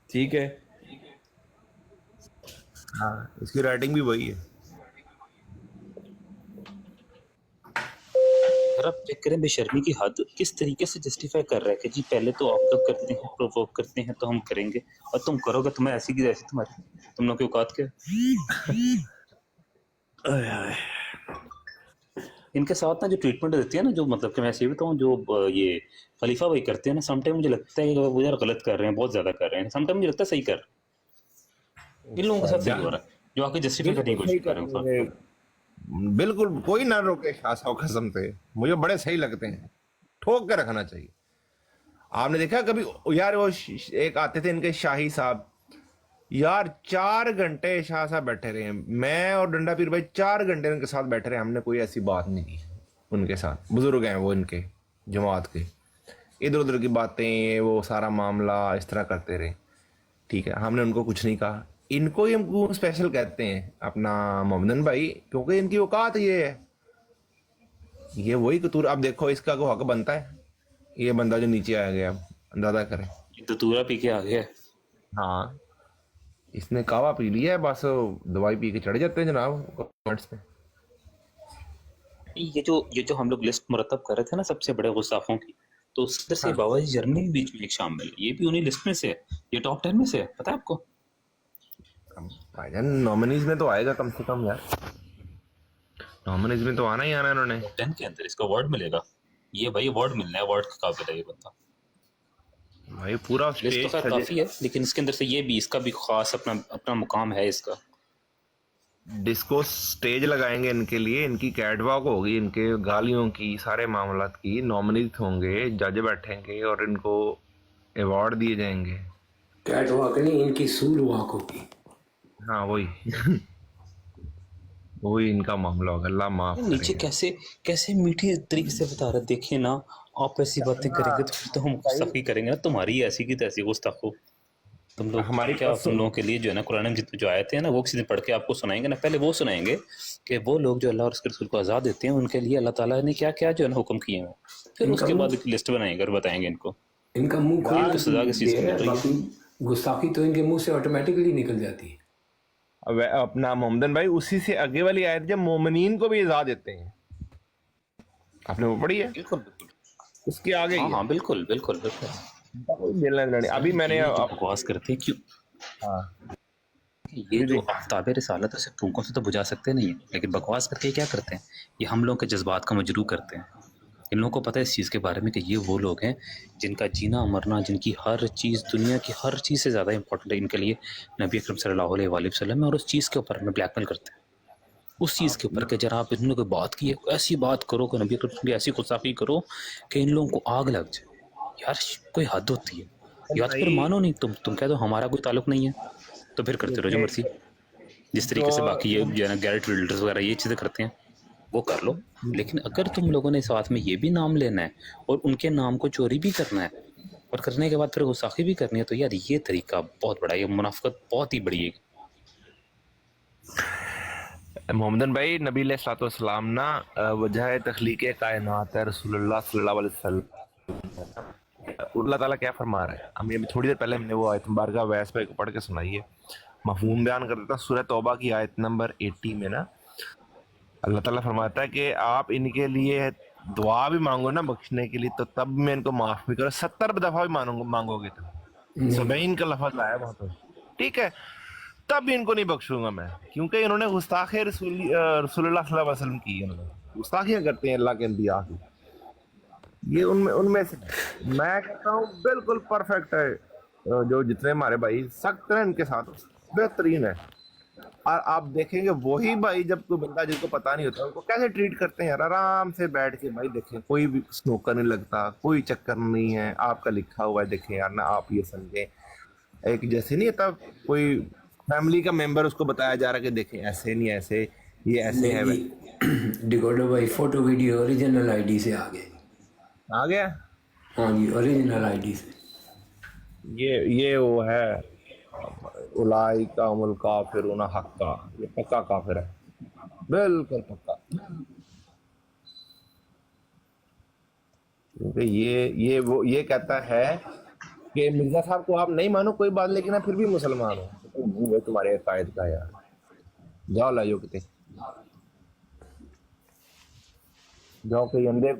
ठीक है। हाँ, इसकी राइटिंग भी वही है। अगर आप चेक करें बेशर्मी की हद किस तरीके से जस्टिफाई कर रहा है कि जी पहले तो आप लोग करते हैं, प्रोवोक करते हैं तो हम करेंगे, और तुम करोगे तुम्हें ऐसी की जैसी तुम्हारी, तुम लोग की औकात क्या? इनके साथ ना जो ट्रीटमेंट देती है ना, जो मतलब कि मैं ऐसे ही बताऊँ, जो ये खलीफा भाई करते हैं ना, समटाइम मुझे लगता है कि वो यार गलत कर रहे हैं, बहुत ज्यादा कर रहे हैं। समटाइम मुझे लगता है सही कर, इन लोगों के साथ सही हो रहा है जो आके जस्टिफाई करने की कोशिश कर रहे हैं। बिल्कुल, कोई ना रोके शाह कसम से, मुझे बड़े सही लगते हैं, ठोक के रखना चाहिए। आपने देखा कभी यार वो एक आते थे इनके शाही साहब, यार 4 घंटे शाह साहब बैठे रहे, मैं और डंडा पीर भाई 4 घंटे उनके साथ बैठे रहे, हमने कोई ऐसी बात नहीं की उनके साथ। बुजुर्ग हैं वो इनके जमात के, इधर उधर की बातें, वो सारा मामला इस तरह करते रहे, ठीक है। हमने उनको कुछ नहीं कहा। इनको ही हम स्पेशल कहते हैं अपना मोहम्मदन भाई, क्योंकि इनकी औकात ये है, ये वही कतूर। अब देखो इसका को हक बनता है, ये बंदा जो नीचे आ गया, अंदाजा करें, तूरा पी के आ गया। हाँ, इसने कावा पी लिया है, बस दवाई पी के चढ़ जाते हैं जनाब कमेंट्स पे। ये जो हम लोग लिस्ट मुरतब कर रहे थे ना सबसे बड़े गुस्ताखों की, तो उस तरह से बाबा जी जर्मनी भी बीच में एक शामिल है, ये भी उन्हीं लिस्ट में से है, ये टॉप 10 में से है, पता है आपको? भाईजान नॉमिनीज में तो आएगा कम से कम यार, नॉमिनीज में तो आना ही आना है इन्होंने। 10 के अंदर इसको अवार्ड मिलेगा, ये भाई अवार्ड मिलना है, अवार्ड के काबिल है ये बंदा भाई। पूरा लिस्ट तो काफी है, लेकिन इसके अंदर से ये भी, इसका भी खास अपना मुकाम है इसका। डिस्को स्टेज लगाएंगे इनके लिए, इनकी कैटवॉक होगी, इनके गालियों की, सारे मामलात की, नॉमिनीज होंगे, जज बैठेंगे और इनको अवार्ड दिए जाएंगे। कैटवॉक नहीं, इनकी सूल वॉक होगी। हाँ वही वही इनका मामला होगा, अल्लाह माफ करे। नीचे कैसे मीठी तरीके से बता रहे, देखिए ना आप ऐसी बातें करेंगे तो फिर तो हम गुस्ताखी करेंगे ना, तुम्हारी ऐसी की तैसी गुस्ताखो। तुम लोग हमारे क्या, तुम लोगों के लिए जो है ना कुरान मजीद में जो आयत है ना, वो किसी दिन पढ़ के आपको सुनाएंगे ना। पहले वो सुनाएंगे कि वो लोग जो अल्लाह और उसके रसूल को आज़ाद देते हैं, उनके लिए अल्लाह ताला ने क्या क्या जो है ना हुक्म किए हैं, फिर उसके बाद एक लिस्ट बनाएंगे और बताएंगे इनको इनका मुंह खुला तो सजा किस चीज़ की मिल रही है। बाकी गुस्ताखी तो इनके मुंह से ऑटोमेटिकली निकल जाती है। अब अपना मोहम्मदन भाई उसी से आगे वाली आयत जब मोमिनीन को भी इज़ा देते हैं, आपने वो पढ़ी है? बिल्कुल उसके आगे हाँ बिल्कुल अभी मैंने बकवास करते हैं क्यों? हाँ, ये जो आफ्ताब रिसालत है फूकों से तो बुझा सकते नहीं है, लेकिन बकवास करके क्या करते हैं, ये हम लोग के जज्बात का मजरू करते हैं। इन लोगों को पता है इस चीज़ के बारे में कि ये वो लोग हैं जिनका जीना मरना, जिनकी हर चीज़, दुनिया की हर चीज़ से ज़्यादा इंपॉर्टेंट है इनके लिए नबी अकरम सल्लल्लाहु अलैहि वसल्लम है। और उस चीज़ के ऊपर हमें ब्लैकमेल करते हैं, उस चीज़ के ऊपर कि जरा आप इन्होंने कोई बात की है, ऐसी बात करो कि नबी अकरम की ऐसी गुस्ताखी करो कि इन लोगों को आग लग जाए। यार कोई हद होती है, या तो फिर मानो नहीं, तुम कह दो हमारा कोई ताल्लुक नहीं है, तो फिर करते रहो जो मर्जी, जिस तरीके से बाकी ये जो है ना गैरेट विल्डर्स वगैरह ये चीज़ें करते हैं। वो कर लो, लेकिन अगर तुम लोगों ने साथ में ये भी नाम लेना है और उनके नाम को चोरी भी करना है और करने के बाद फिर गुस्ताखी भी करनी है, तो यार ये तरीका बहुत बड़ा है, ये मुनाफिकत बहुत ही बड़ी है। मोहम्मदन भाई, नबी अलैहिस्सलाम ना वजह तख्लीक कायनात है, रसूलुल्लाह सल्लल्लाहु अलैहि वसल्लम। अल्लाह ताला क्या फरमा रहा है, हम ये थोड़ी देर पहले हमने वो आयत मुबारका वैस पे पढ़ के सुनाई है, मफहूम बयान कर देता हूं। सूरह तौबा की आयत नंबर 80 में ना अल्लाह ताला फरमाता है कि आप इनके लिए दुआ भी मांगो ना बख्शने के लिए, तो तब मैं इनको माफ भी करूँ। 70 दफा भी मांगोगे तो 70 का लफ्ज लाया वहां पर, ठीक है, तब भी इनको नहीं बख्शूंगा मैं, क्योंकि इन्होंने गुस्ताखी रसूलुल्लाह सल्लल्लाहु अलैहि वसल्लम की है। गुस्ताखियां करते हैं अल्लाह के अंबिया की, ये उनमें से मैं कहता हूँ बिल्कुल परफेक्ट है। जो जितने हमारे भाई सख्त हैं इनके साथ बेहतरीन है। और आप देखेंगे वही भाई जब कोई बंदा जिनको पता नहीं होता उनको कैसे ट्रीट करते हैं यार, आराम से बैठ के भाई देखें, कोई भी स्नोकर नहीं लगता, कोई चक्कर नहीं है, आपका लिखा हुआ है, देखें यार ना, आप ये समझे एक जैसे नहीं होता कोई फैमिली का मेंबर उसको बताया जा रहा है कि देखें ऐसे नहीं ऐसे, ये ऐसे है भाई। डिकोडर भाई फोटो वीडियो ओरिजिनल आईडी से आ गया। हाँ जी, ओरिजिनल आईडी से। ये वो है उलाई का अमल काफिरुना हक्का, ये पक्का काफिर है, बिल्कुल पक्का। क्योंकि ये कहता है कि मिर्जा साहब को आप नहीं मानो कोई बात, लेकिन आप फिर भी मुसलमान हो, तो तुम्हारे कायद का यार जाओ लाइयो कितने, जाओ कहीं अंधे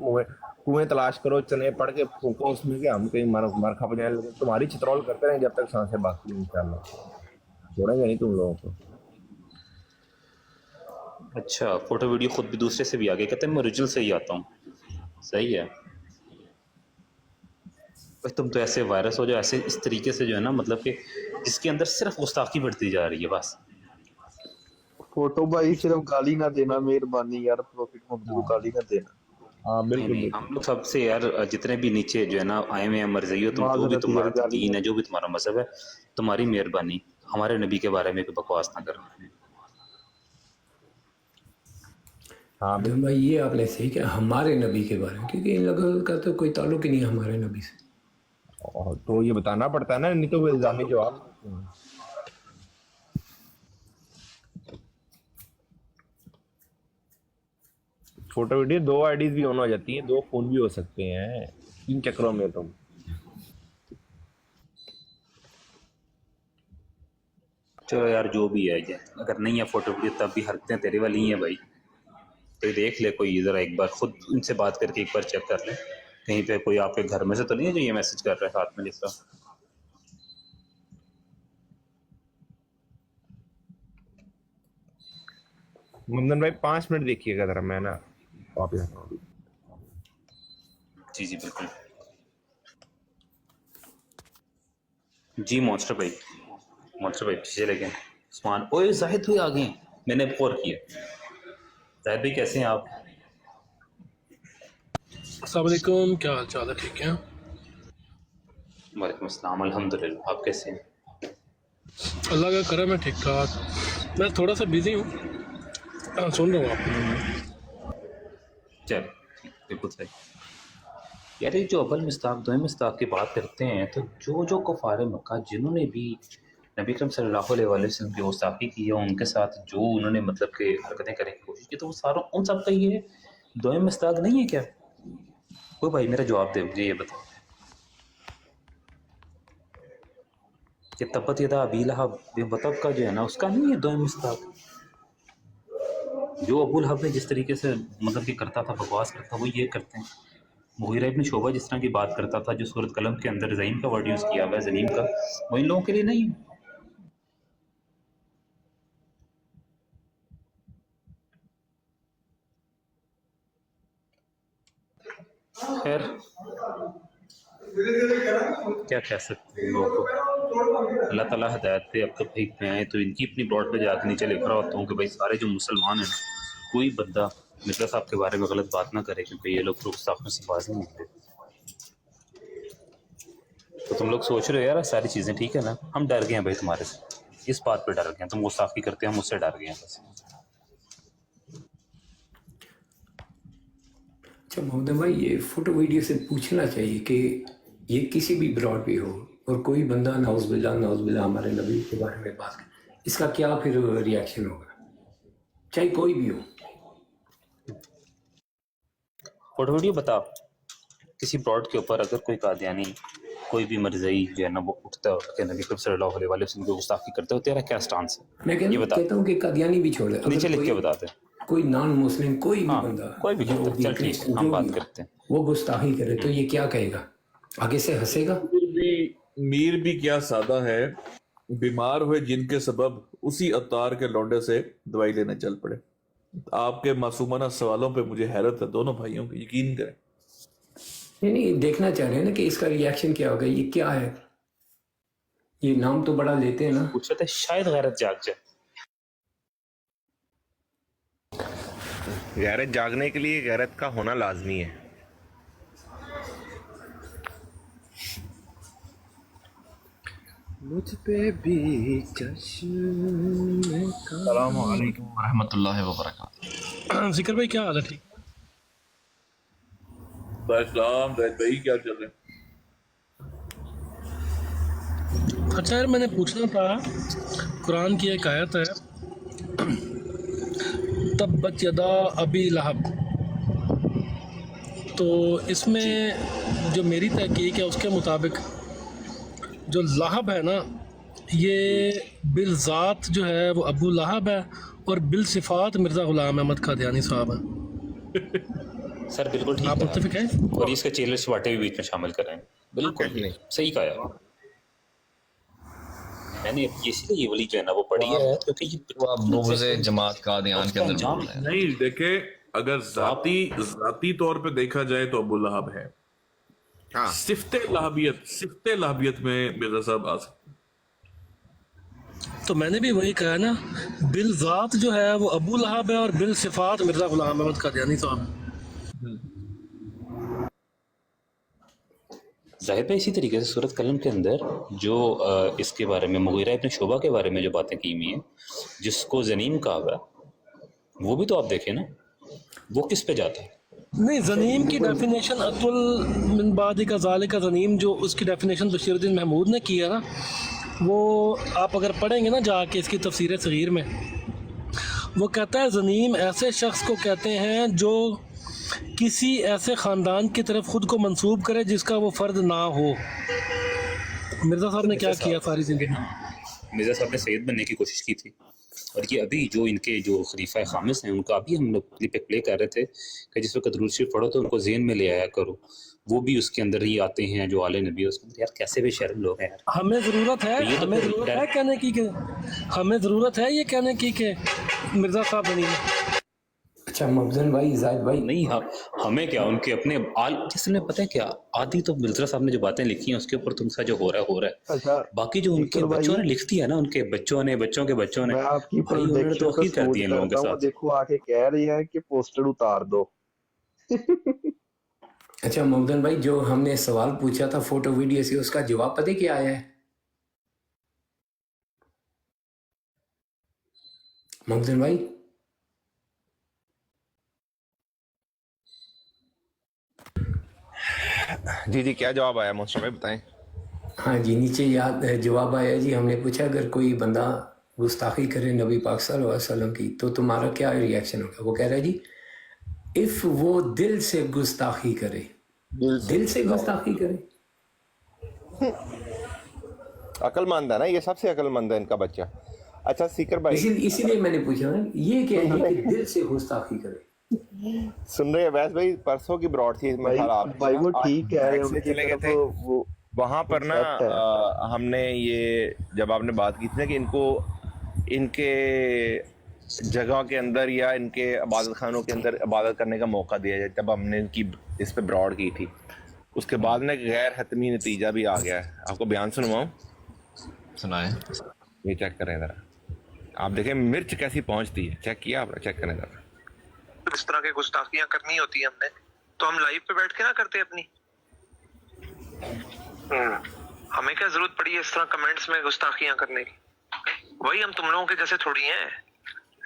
कुएं तलाश करो, चने पढ़ के फूको उसमें कि हम कहीं मर खप जाए, लेकिन तुम्हारी चित्रौल करते रहें जब तक सांसें बाकी इंशाल्लाह, छोड़ेंगे नहीं तुम लोगों को। अच्छा, फोटो वीडियो खुद भी दूसरे से भी आ गए, कहते हैं मैं ओरिजिनल से ही आता हूँ। सही है भाई, तुम तो ऐसे वायरस हो जो ऐसे इस तरीके से जो है ना, मतलब कि जिसके अंदर सिर्फ गुस्ताखी बढ़ती जा रही है बस। फोटो भाई सिर्फ गाली ना देना, मेहरबानी यार, प्रॉफिट मोहम्मद को गाली ना देना। हाँ नहीं, हम लोग सबसे यार जितने भी नीचे जो है ना आए हुए हैं, मर्जी हो तुम, जो भी तुम्हारा दीन है, जो भी तुम्हारा मजहब है, तुम्हारी मेहरबानी, हमारे नबी के बारे में कोई बकवास ना करना। हाँ भाई, ये आपने सही कहा, हमारे नबी के बारे में, क्योंकि इन लोगों का तो कोई ताल्लुक ही नहीं है हमारे नबी से। तो ये बताना पड़ता है ना, नहीं तो वो इल्जामी जवाब। फोटो वीडियो 2 आईडीज भी ऑन हो जाती हैं, 2 फोन भी हो सकते हैं, 3 चक्रों में तुम। चलो यार जो भी है, अगर नहीं है फोटो वीडियो तब भी हरकतें तेरे वाली ही हैं भाई। तो देख ले कोई, जरा एक बार खुद उनसे बात करके एक बार चेक कर ले, कहीं पे कोई आपके घर में से तो नहीं है जो ये मैसेज कर रहा है साथ में जिस तरह। मुंदन भाई 5 मिनट देखिएगा जरा, मैं ना वापस आता हूँ। जी जी बिल्कुल जी। मॉन्स्टर भाई पीछे लेके उस्मान, ओए जाहिद भाई आ गए, मैंने फोर किया। जाहिद भाई कैसे हैं आप? अस्सलाम वालेकुम, क्या हाल चाल है? ठीक है। वालेकुम अस्सलाम, अल्हम्दुलिल्लाह, आप कैसे हैं? अल्लाह का करम है, ठीक ठाक। मैं थोड़ा सा बिजी हूँ, सुन रहा हूँ आपको। चल बिल्कुल सही। यार ये जो अव्वल मिस्ताक दोए मिस्ताक की बात करते हैं, तो जो कुफार मक्का जिन्होंने भी नबी अकरम सल्लल्लाहु अलैहि वसल्लम की गुस्ताखी की है, उनके साथ जो उन्होंने मतलब के हरकतें करने की कोशिश की, तो वो सारों उन सब का ये दोए मिस्ताक नहीं है क्या? वो भाई मेरा जवाब दे, मुझे ये बताओ कि तब्बत यदा अबी लहब बेबतब का जो है ना, उसका नहीं है दोए मिस्ताक? जो अबू लहब ने जिस तरीके से मतलब कि करता था, बकवास करता, वो ये करते हैं। मुगीरा इब्न शोबा जिस तरह की बात करता था, जो सूरत कलम के अंदर ज़हीम का वर्ड यूज़ किया हुआ है, ज़नीम का, वो इन लोगों के लिए नहीं है। खैर क्या कह सकते हैं लोगों को, अल्लाह ताला हिदायत पे अब तक ठीक में आए, तो इनकी अपनी ब्लॉड पे जाकर नीचे लिख रहा होता हूँ कि भाई सारे जो मुसलमान हैं, कोई बंदा मिर्ज़ा साहब के बारे में गलत बात ना करे, क्योंकि ये लोग गुस्ताखों से बाज नहीं निकले। तो तुम लोग सोच रहे हो यार सारी चीज़ें ठीक है ना? हम डर गए हैं भाई तुम्हारे से, इस बात पे डर गए हैं, तुम गुस्ताखी करते हो, हम उससे डर गए हैं बस। अच्छा मोहम्मद भाई, ये फोटो वीडियो से पूछना चाहिए कि ये किसी भी ब्रॉड पे हो और कोई बंदा नाउज़ुबिल्लाह हमारे नबी के बारे में बात करे, इसका क्या फिर रिएक्शन होगा, चाहे कोई भी हो? फोटो वीडियो बता, किसी ब्रॉड के ऊपर अगर कोई कादियानी, कोई भी मरज़ई जो है ना वो उठता है कि नबी करीम सल्लल्लाहु अलैहि वसल्लम की गुस्ताखी करते हो, तेरा क्या स्टांस है? मैं कहता हूँ कि कादियानी भी छोड़ दे, नीचे लिख के बताते, कोई नॉन मुस्लिम कोई भी बंदा, कोई भी करता है, चल ठीक है, हम बात करते हैं, वो गुस्ताखी करे तो ये क्या कहेगा? आगे से हंसेगा? मीर भी क्या सादा है, बीमार हुए जिनके सबब उसी अवतार के लौंडे से दवाई लेने चल पड़े। आपके मासूमाना सवालों पे मुझे हैरत है दोनों भाइयों की, यकीन करें। नहीं, देखना चाह रहे हैं ना कि इसका रिएक्शन क्या होगा, ये क्या है, ये नाम तो बड़ा लेते हैं ना। पूछ रहे थे शायद गैरत जाग जाए। गैरत जागने के लिए गैरत का होना लाजमी है। मुझ पे भी अस्सलामु अलैकुम वरहमतुल्लाहि वबरकातुहू। जिक्र भाई क्या हाल है? ठीक सलाम भाई, क्या चल रहा है? अच्छा यार, मैंने पूछना था, कुरान की एक आयत है, तब्बत यदा अबी लहब, तो इसमें जो मेरी तहकीक है उसके मुताबिक जो लहब है ना, ये बिल ज़ात जो है वो अबू लहब है और बिल सिफात मिर्ज़ा ग़ुलाम अहमद कादियानी साहब हैं। सर बिल्कुल ठीक आप मुत्तफिक हैं? और इसके चेलर शवाटे भी बीच में शामिल कर रहे हैं, बिल्कुल नहीं सही कहा यार। मैंने इसलिए ये वाली जो है ना वो पढ़ी है क्योंकि ये जमात का ध्यान के अंदर नहीं देखे, अगर जाती तौर पे देखा जाए तो अबू लहब है। हाँ। सिफ्ते लहबियत में मिर्जा साहब आ सकते। तो मैंने भी वही कहा ना, बिल ज़ात जो है वो अबू लहब है और बिल सिफात मिर्ज़ा ग़ुलाम अहमद कादियानी साहब। जाहिर है इसी तरीके से सूरत कलम के अंदर जो इसके बारे में मुगीरा इब्न शुबा के बारे में जो बातें की हुई हैं, जिसको जनीम कहा हुआ, वो भी तो आप देखें ना, वो किस पे जाता है? नहीं, ज़नीम की डेफिनेशन अतुल मिन बादी का ज़ालिक का ज़नीम, जो उसकी डेफिनेशन बशीरुद्दीन महमूद ने की है ना, वो आप अगर पढ़ेंगे ना जाके इसकी तफसीर सगीर में, वो कहता है ज़नीम ऐसे शख्स को कहते हैं जो किसी ऐसे ख़ानदान की तरफ ख़ुद को मंसूब करे जिसका वो फ़र्द ना हो। मिर्ज़ा साहब ने क्या किया सारी ज़िंदगी? मिर्ज़ा साहब ने सैयद बनने की कोशिश की थी, और ये अभी जो इनके जो खलीफा खामिस हैं उनका अभी हम लोग क्लिप प्ले कर रहे थे कि जिस वक्त दुरूद शरीफ पढ़ो तो उनको ज़हन में ले आया करो, वो भी उसके अंदर ही आते हैं जो आले नबी, उसके अंदर यार कैसे बेशर्म लोग हैं यार। हमें ज़रूरत है, तो हमें ज़रूरत है कहने की कि हमें ज़रूरत है ये कहने की कि मिर्ज़ा साहब बनी है। अच्छा मफजल भाई, जाहिद भाई, नहीं हमें क्या, उनके अपने जिसने पता है क्या, आदि तो मिर्ज़ा साहब ने जो बातें लिखी हैं उसके ऊपर तुमसा जो हो रहा है। अच्छा, बाकी जो उनके बच्चों ने लिख दिया ना, उनके बच्चों ने मैं आपकी भाई उन्होंने तो अखीर कर दिए लोगों के साथ। देखो आके कह रही है कि पोस्टर उतार दो। अच्छा मफजल भाई, जो हमने सवाल पूछा था फोटो वीडियो से, उसका जवाब पता क्या आया है? मफजल भाई जी क्या जवाब आया मोस्टर भाई, बताएं। हाँ जी, नीचे याद जवाब आया जी, हमने पूछा अगर कोई बंदा गुस्ताखी करे नबी पाक सल्लल्लाहु अलैहि वसल्लम की तो तुम्हारा क्या रिएक्शन होगा? वो कह रहा है जी, इफ वो दिल से गुस्ताखी करे, दिल से गुस्ताखी करे। अक्लमंद है ना, ये सबसे अक्लमंद है इनका बच्चा। अच्छा सीकर भाई, इसीलिए मैंने पूछा ना, ये क्या है कि दिल से गुस्ताखी करे। सुन रहे हैं वैस भाई, परसों की ब्रॉड थी भाई वो ठीक है, चले गए थे वो वहां पर ना, हमने ये जब आपने बात की थी ना कि इनको इनके जगह के अंदर या इनके इबादत खानों के अंदर इबादत करने का मौका दिया जाए, जब हमने इनकी इस पे ब्रॉड की थी, उसके बाद में गैर हतमी नतीजा भी आ गया है। आपको बयान सुनवाऊं? सुनाए। ये चेक करें जरा, आप देखें मिर्च कैसी पहुंचती है, चेक किया आपने? चेक करें जरा। इस तरह के गुस्ताखियां करनी होती है हमने, तो हम लाइव पे बैठ के ना करते अपनी। हमें क्या जरूरत पड़ी है इस तरह कमेंट्स में गुस्ताखियां करने की? वही हम तुम लोगों के जैसे थोड़ी हैं,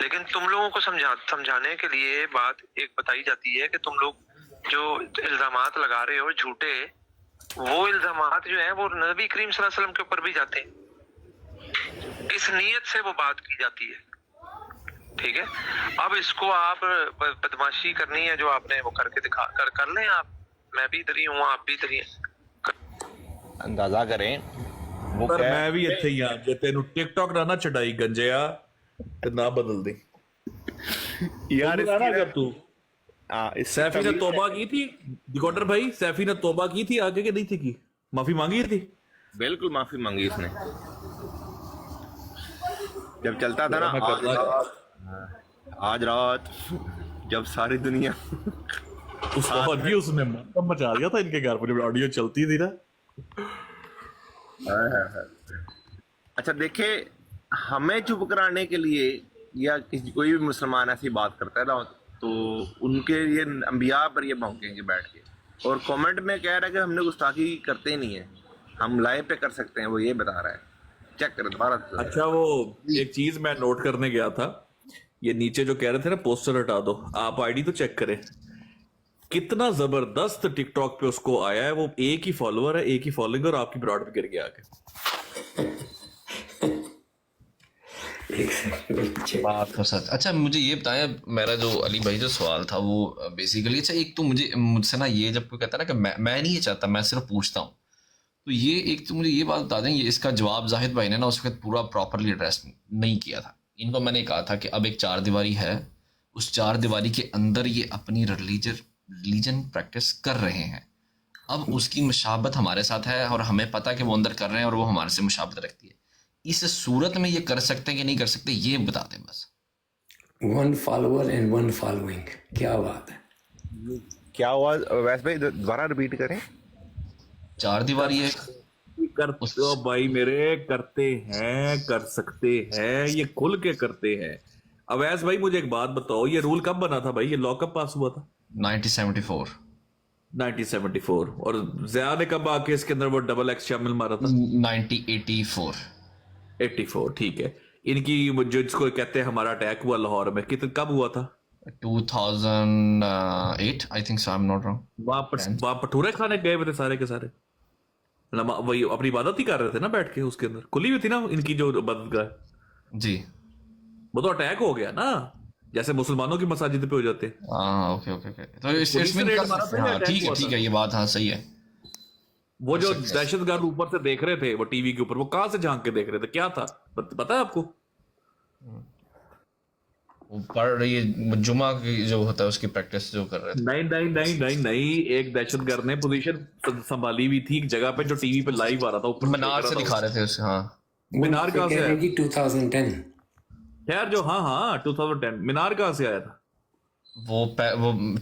लेकिन तुम लोगों को समझाने के लिए बात एक बताई जाती है कि तुम लोग जो इल्जामात लगा रहे हो झूठे, वो इल्जामात जो है वो नबी करीम सल्लल्लाहु अलैहि वसल्लम के ऊपर भी जाते हैं। इस नीयत से वो बात की जाती है, ठीक है। अब इसको आप बदमाशी करनी है जो आपने वो करके दिखा कर लें आप। मैं भी इधर ही हूँ, आप भी इधर ही हैं। अंदाजा करें वो पर क्या मैं भी ਇੱਥੇ ਹੀ ਆ, ਜੇ ਤੈਨੂੰ ਟਿਕਟੌਕ ਨਾ ਚੜਾਈ ਗੰਜਿਆ ਤੇ ਨਾ ਬਦਲ ਦੇ यार ना कर तू। सैफी ने तभी- तौबा की थी डिकोडर भाई, सैफी ने तौबा की थी आगे कि नहीं थी की, माफी मांगी थी? बिल्कुल माफी मांगी इसने जब चलता था ना मैं आज करता रात, आज रात जब सारी दुनिया उस वक्त भी उसने मातम मचा दिया था इनके घर पर जब ऑडियो चलती थी ना। अच्छा देखे, हमें चुप कराने के लिए या किसी कोई भी मुसलमान ऐसी बात करता है ना तो उनके ये अंबिया पर ये भौंकेंगे बैठ के, और कमेंट में कह रहा है कि हमने गुस्ताखी करते ही नहीं है, हम लाइव पे कर सकते हैं, वो ये बता रहा है। चेक कर दोबारा। अच्छा वो एक चीज मैं नोट करने गया था, ये नीचे जो कह रहे थे ना पोस्टर हटा दो, आप आईडी तो चेक करें कितना जबरदस्त टिकटॉक पे उसको आया है। वो एक ही फॉलोअर है, एक ही फॉलोइंग, और आपकी ब्रॉड पे गिर गया आके। बात तो सच। अच्छा मुझे ये बताएं, मेरा जो अली भाई जो सवाल था वो बेसिकली, अच्छा एक तो मुझसे ना ये जब कोई कहता है ना कि मैं नहीं ये चाहता, मैं सिर्फ पूछता हूँ, तो ये एक तो मुझे ये बात बता दें, ये इसका जवाब जाहिद भाई ने ना उस वक्त पूरा प्रॉपरली एड्रेस नहीं किया था। इनको मैंने कहा था कि अब एक 4 दीवारी है, उस 4 दीवारी के अंदर ये अपनी रिलीजन प्रैक्टिस कर रहे हैं। अब उसकी मुशाबत हमारे साथ है और हमें पता कि वो अंदर कर रहे हैं और वो हमारे से मुशाबत रखती है। इस सूरत में ये कर सकते हैं कि नहीं कर सकते, ये बता दें बस। 1 फॉलोअर एंड 1 फॉलोइंग, क्या बात है। क्या हुआ वैसे भाई, दोबारा रिपीट करें। 4 दीवारी है, करते हो भाई मेरे, करते हैं, कर सकते हैं, ये खुल के करते हैं। अवैस भाई मुझे एक बात बताओ, ये रूल कब बना था भाई, ये लॉ कब पास हुआ था? 1974। 1974। और ज़िया ने कब आके इसके अंदर वो डबल एक्स शामिल मारा था? 1984। 84, ठीक है। इनकी जो इसको कहते हैं हमारा अटैक हुआ लाहौर में, कितना कब हुआ था? 2008 I think so, I am not wrong. वहां भटूरे खाने गए हुए थे सारे के सारे, वही अपनी इबादत ही कर रहे थे ना बैठ के, उसके अंदर खुली हुई थी ना इनकी जो इबादतगाह जी। वो तो अटैक हो गया ना, जैसे मुसलमानों की मसाजिद पे हो जाते हैं। हाँ ओके ओके ओके, तो इसमें ठीक है, ये बात हाँ सही है। वो जो दहशतगर्द ऊपर से देख रहे थे वो टीवी के ऊपर, वो कहां से झांक के देख रहे थे, क्या था पता है आपको? वो पढ़ रही है जुमा की जो होता है उसकी प्रैक्टिस जो कर रहे थे। नहीं, एक दहशतगर्द ने पोजीशन संभाली हुई थी एक जगह पे जो टीवी पे लाइव आ रहा था, ऊपर मीनार से दिखा रहे थे उसे। हाँ मीनार कहां से आया? 2010। खैर जो हाँ 2010 मीनार कहां से आया था? वो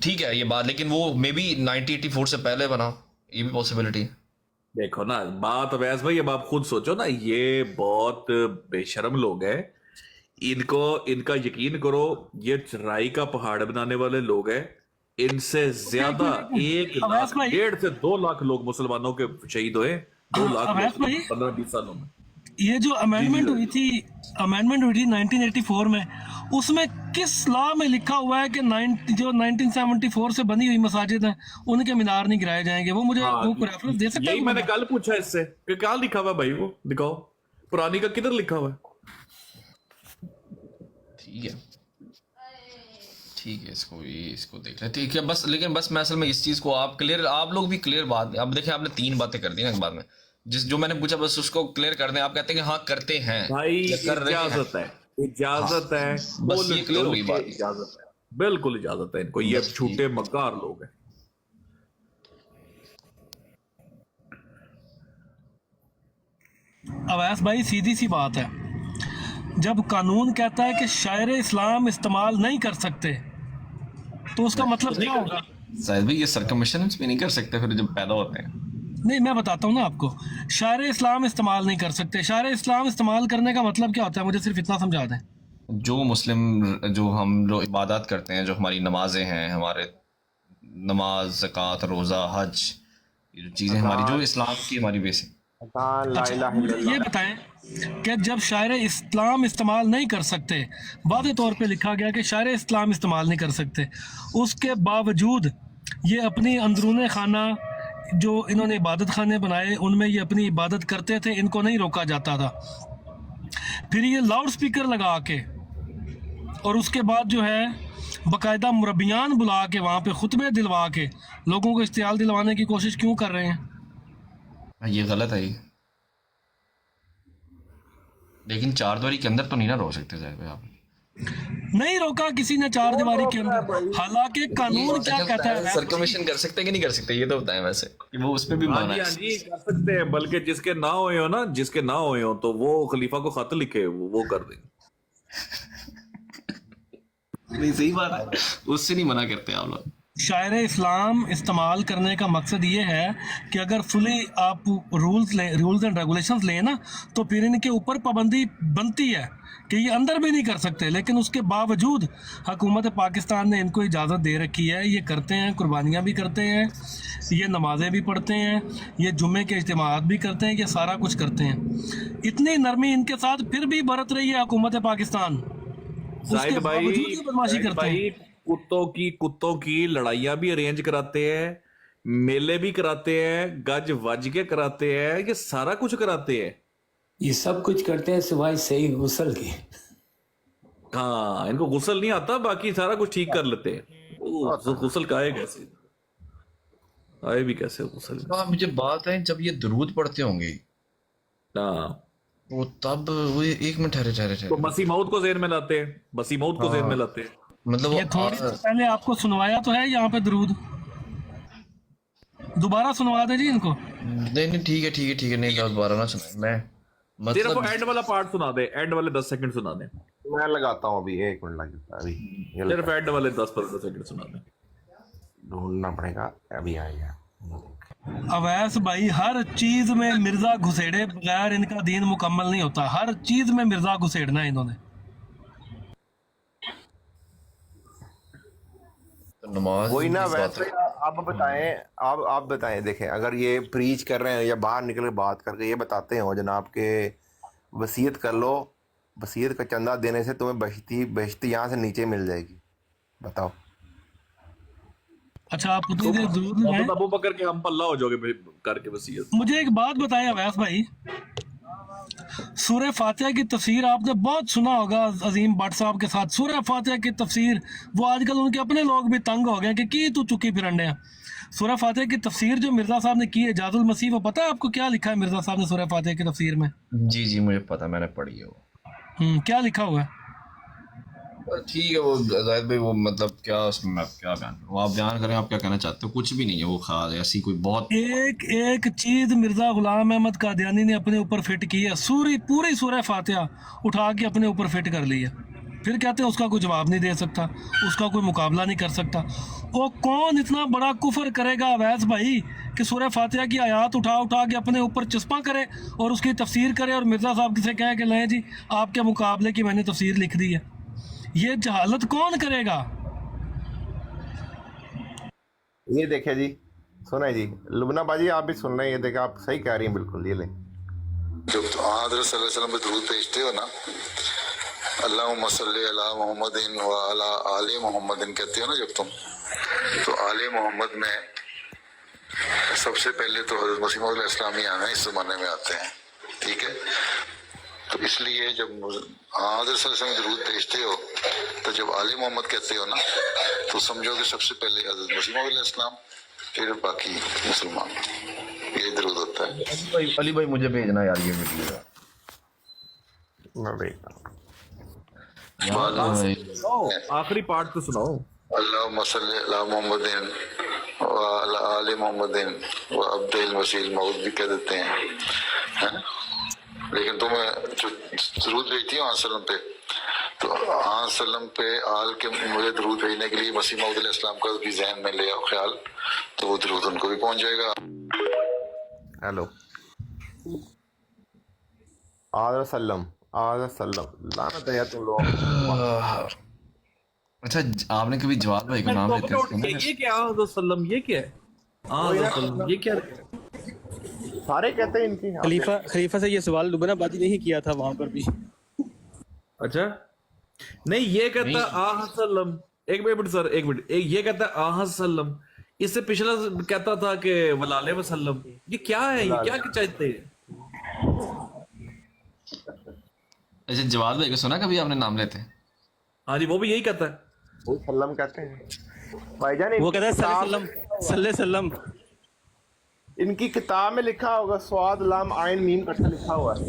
ठीक है ये बात, लेकिन वो मे बी 1984 से पहले बना, ये भी पॉसिबिलिटी है। देखो ना बात अवैस भाई, अब आप खुद सोचो ना, ये बहुत बेशरम लोग हैं, इनका यकीन करो, ये राई का पहाड़ बनाने वाले लोग हैं। इनसे ज्यादा 1 लाख 1.5 से 2 लाख लोग मुसलमानों के शहीद हुए, 2 लाख 15-20 सालों में। ये जो अमेंडमेंट हुई थी 1984 में, उसमें किस लॉ में लिखा हुआ है कि जो 1974 से बनी हुई मसाजिद हैं उनके मीनार नहीं गिराए जाएंगे? वो मुझे वो रेफरेंस दे सकते हैं? यही मैंने कल पूछा इससे कि क्या लिखा हुआ भाई, वो दिखाओ पुरानी का किधर लिखा हुआ है। ठीक है इसको देख ले, ठीक है बस। लेकिन बस मैं असल में इस चीज को आप लोग भी क्लियर बात, अब देखिए आपने 3 बातें कर दी ना बाद में, जो मैंने पूछा बस उसको क्लियर कर दें। आप कहते हैं कि हाँ करते हैं भाई, इजाजत है बस ये क्लियर हुई बात। इजाजत है, बिल्कुल इजाजत है इनको, ये झूठे मक्कार लोग हैं। अवैस भाई सीधी सी बात है, जब कानून कहता है कि शायर इस्लाम इस्तेमाल नहीं कर सकते तो उसका मतलब क्या होगा? शायद भी ये सरकमिशन भी नहीं कर सकते फिर जब पैदा होते हैं। नहीं मैं बताता हूँ ना आपको, शायर इस्लाम इस्तेमाल नहीं कर सकते। शायर इस्लाम इस्तेमाल करने का मतलब क्या होता है, मुझे सिर्फ इतना समझा दें। जो मुस्लिम जो हम जो इबादत करते हैं, जो हमारी नमाजें हैं, हमारे नमाज, ज़कात, रोज़ा, हज, ये जो चीज़ें हमारी जो इस्लाम की हमारी बेसिक। ये बताएं कि जब शायर इस्लाम इस्तेमाल नहीं कर सकते, वाज़े तौर पे लिखा गया कि शायर इस्लाम इस्तेमाल नहीं कर सकते, उसके बावजूद ये अपनी अंदरूने खाना जो इन्होंने इबादत खाने बनाए उनमें ये अपनी इबादत करते थे, इनको नहीं रोका जाता था। फिर ये लाउड स्पीकर लगा के और उसके बाद जो है बाकायदा मुरब्बियान बुला के वहाँ पे खुतबे दिलवा के लोगों को इस्तियाल दिलवाने की कोशिश क्यों कर रहे हैं? ये गलत है ये। लेकिन चारदीवारी के अंदर तो नहीं ना रोक सकते जाहिर भाई आप। नहीं रोका किसी ने चारदीवारी के अंदर, हालांकि कानून क्या कहता है? सर्कुलेशन कर सकते हैं कि नहीं कर सकते, ये तो बताएं वैसे कि वो उस पे भी माना है। हाँ जी कर सकते हैं, बल्कि जिसके ना हुए हो ना, जिसके ना हुए हो तो वो खलीफा को खत लिखे वो कर देंगे। नहीं सही बात है, उससे नहीं मना करते आप लोग। शायर इस्लाम इस्तेमाल करने का मकसद ये है कि अगर फुली आप रूल्स एंड रेगुलेशंस लें ना तो फिर इनके ऊपर पाबंदी बनती है कि ये अंदर भी नहीं कर सकते, लेकिन उसके बावजूद हुकूमत पाकिस्तान ने इनको इजाज़त दे रखी है। ये करते हैं, कुर्बानियाँ भी करते हैं, ये नमाज़ें भी पढ़ते हैं, ये जुम्मे के इज्तिमाआत भी करते हैं, ये सारा कुछ करते हैं। इतनी नरमी इनके साथ फिर भी बरत रही है हुकूमत पाकिस्तान, उसके बावजूद ये बदमाशी करते हैं। कुत्तों की लड़ाइयाँ भी अरेंज कराते हैं, मेले भी कराते हैं, गज वज के कराते हैं, ये सारा कुछ कराते हैं। ये सब कुछ करते हैं सिवाय सही गुस्ल के। हाँ इनको गुस्ल नहीं आता, बाकी सारा कुछ ठीक कर लेते हैं। गुस्ल का आए कैसे, आए भी कैसे गुस्ल? हाँ मुझे बात है, जब ये दुरूद पढ़ते होंगे वो तब वो एक मिनट ठहरे तो मसीह मौत को ज़हन में लाते हैं, मसीह मौत को ज़हन में लाते हैं। मतलब ये थोड़ी देर पहले आपको सुनवाया तो है यहाँ पे दरूद, दोबारा सुनवा दे जी इनको। नहीं ठीक है नहीं दोबारा ना सुनाए। मैं सिर्फ मतलब एंड वाला पार्ट सुना दे, एंड वाले 10 सेकंड सुना दे। मैं लगाता हूँ अभी, 1 मिनट लगेगा अभी। सिर्फ एंड वाले 10-15 सेकंड सुना दे, ढूंढना पड़ेगा, अभी आएगा। अवैस भाई हर चीज में मिर्जा घुसेड़े बगैर इनका दीन मुकम्मल नहीं होता, हर चीज में मिर्जा घुसेड़ना है इन्होंने। नमाज वही ना, वैसे आप बताएं, आप बताएं, देखें अगर ये प्रीच कर रहे हैं या बाहर निकल के बात करके ये बताते हो जनाब के वसीयत कर लो, वसीयत का चंदा देने से तुम्हें बहिश्ती यहाँ से नीचे मिल जाएगी, बताओ। अच्छा आप उतनी देर जरूर लगाएं। अबू बकर के हम पल्ला हो जाओगे करके वसीयत। मुझे एक बात बताएं अवैस भाई, सूरह फातिहा की तफसीर आपने बहुत सुना होगा अजीम भट्ट साहब के साथ। सूरह फातिहा की तफसीर वो आजकल उनके अपने लोग भी तंग हो गए कि की तू चुकी फिरंडे हैं। सूरह फातिहा की तफसीर जो मिर्जा साहब ने की है इजाजुल मसीह, वो पता है आपको क्या लिखा है मिर्जा साहब ने सूरह फातिहा की तफसीर में? जी मुझे पता, मैंने पढ़ी है वो। क्या लिखा हुआ है? ठीक है वो जाहिद भाई, वो मतलब क्या उसमें मैं क्या बयान करूं, आप बयान करें, आप क्या कहना चाहते हो? कुछ भी नहीं है वो, खास ऐसी कोई बहुत एक चीज मिर्जा गुलाम अहमद कादियानी ने अपने ऊपर फिट की है, पूरी सूरह फातिहा उठा के अपने ऊपर फिट कर ली है। फिर कहते हैं उसका कोई जवाब नहीं दे सकता, उसका कोई मुकाबला नहीं कर सकता। वो कौन इतना बड़ा कुफर करेगा अवैस भाई कि सूरह फातिहा की आयात उठा के अपने ऊपर चस्पा करे और उसकी तफसीर करे और मिर्जा साहब से कहे कि लें जी आपके मुकाबले की मैंने तफसीर लिख दी है। ये जहालत कौन करेगा? ये देखे जी, सुने जी, लुबना बाजी आप भी सुन रहे हैं, ये देखे आप सही कह रही हैं बिल्कुल। ये ले जब हज़रत सल्लल्लाहु अलैहि वसल्लम पे दुरूद भेजते हो ना, अल्लाहुम्मा सल्ली अला मुहम्मदिन व अला आले मुहम्मदिन कहते हो ना जब तुम, तो आले मोहम्मद में सबसे पहले तो हज़रत मसीह मौद अलैहिस्सलाम ही आना इस ज़माने में आते हैं, ठीक है? तो इसलिए जब हज़रत सल्लल्लाहु अलैहि वसल्लम दुरूद भेजते हो तो जब आले मोहम्मद कहते हो ना तो समझो कि सबसे पहले हज़रत मसीह मौद अलैहिस्सलाम, फिर बाकी मुसलमान, ये दुरूद होता है। अली भाई मुझे भेजना यार ये वीडियो, मैं भेजता हूँ। आखिरी पार्ट तो सुनाओ। अल्लाहुम्मा सल्ली अला मुहम्मदिन व अला आले मुहम्मदिन व अब्दुल मसीह मौद भी कह देते हैं, लेकिन तुम्हें जो दुरूद भेजती हो सल्लम पे, तो सल्लम पे आल के मुझे दुरूद भेजने के लिए मसीह मौद अलैहिस्सलाम का भी जहन में ले आओ ख्याल, तो वो दुरूद उनको भी पहुंच जाएगा। हेलो आदर सल्लम लानत है यार तुम लोग। अच्छा आपने कभी जवाब भाई का नाम लेते हैं? ये क्या सल्लम, ये क्या है? ये क्या सारे कहते हैं इनकी। खलीफा से ये सवाल लुबना बाजी ने ही किया था वहां पर भी। अच्छा नहीं, ये कहता आह सल्लम, एक मिनट सर, एक मिनट, ये कहता आह सल्लम, इससे पिछला कहता था कि वलाले वसल्लम, ये क्या है, ये क्या चाहते हैं? ऐसे जवाब भाई को सुना कभी आपने नाम लेते? हाँ जी, वो भी यही कहता है, वो सल्लम कहते हैं भाईजान। वो कहता है सल्लम। इनकी किताब में लिखा होगा स्वाद लाम आइन मीम इकट्ठा लिखा हुआ है।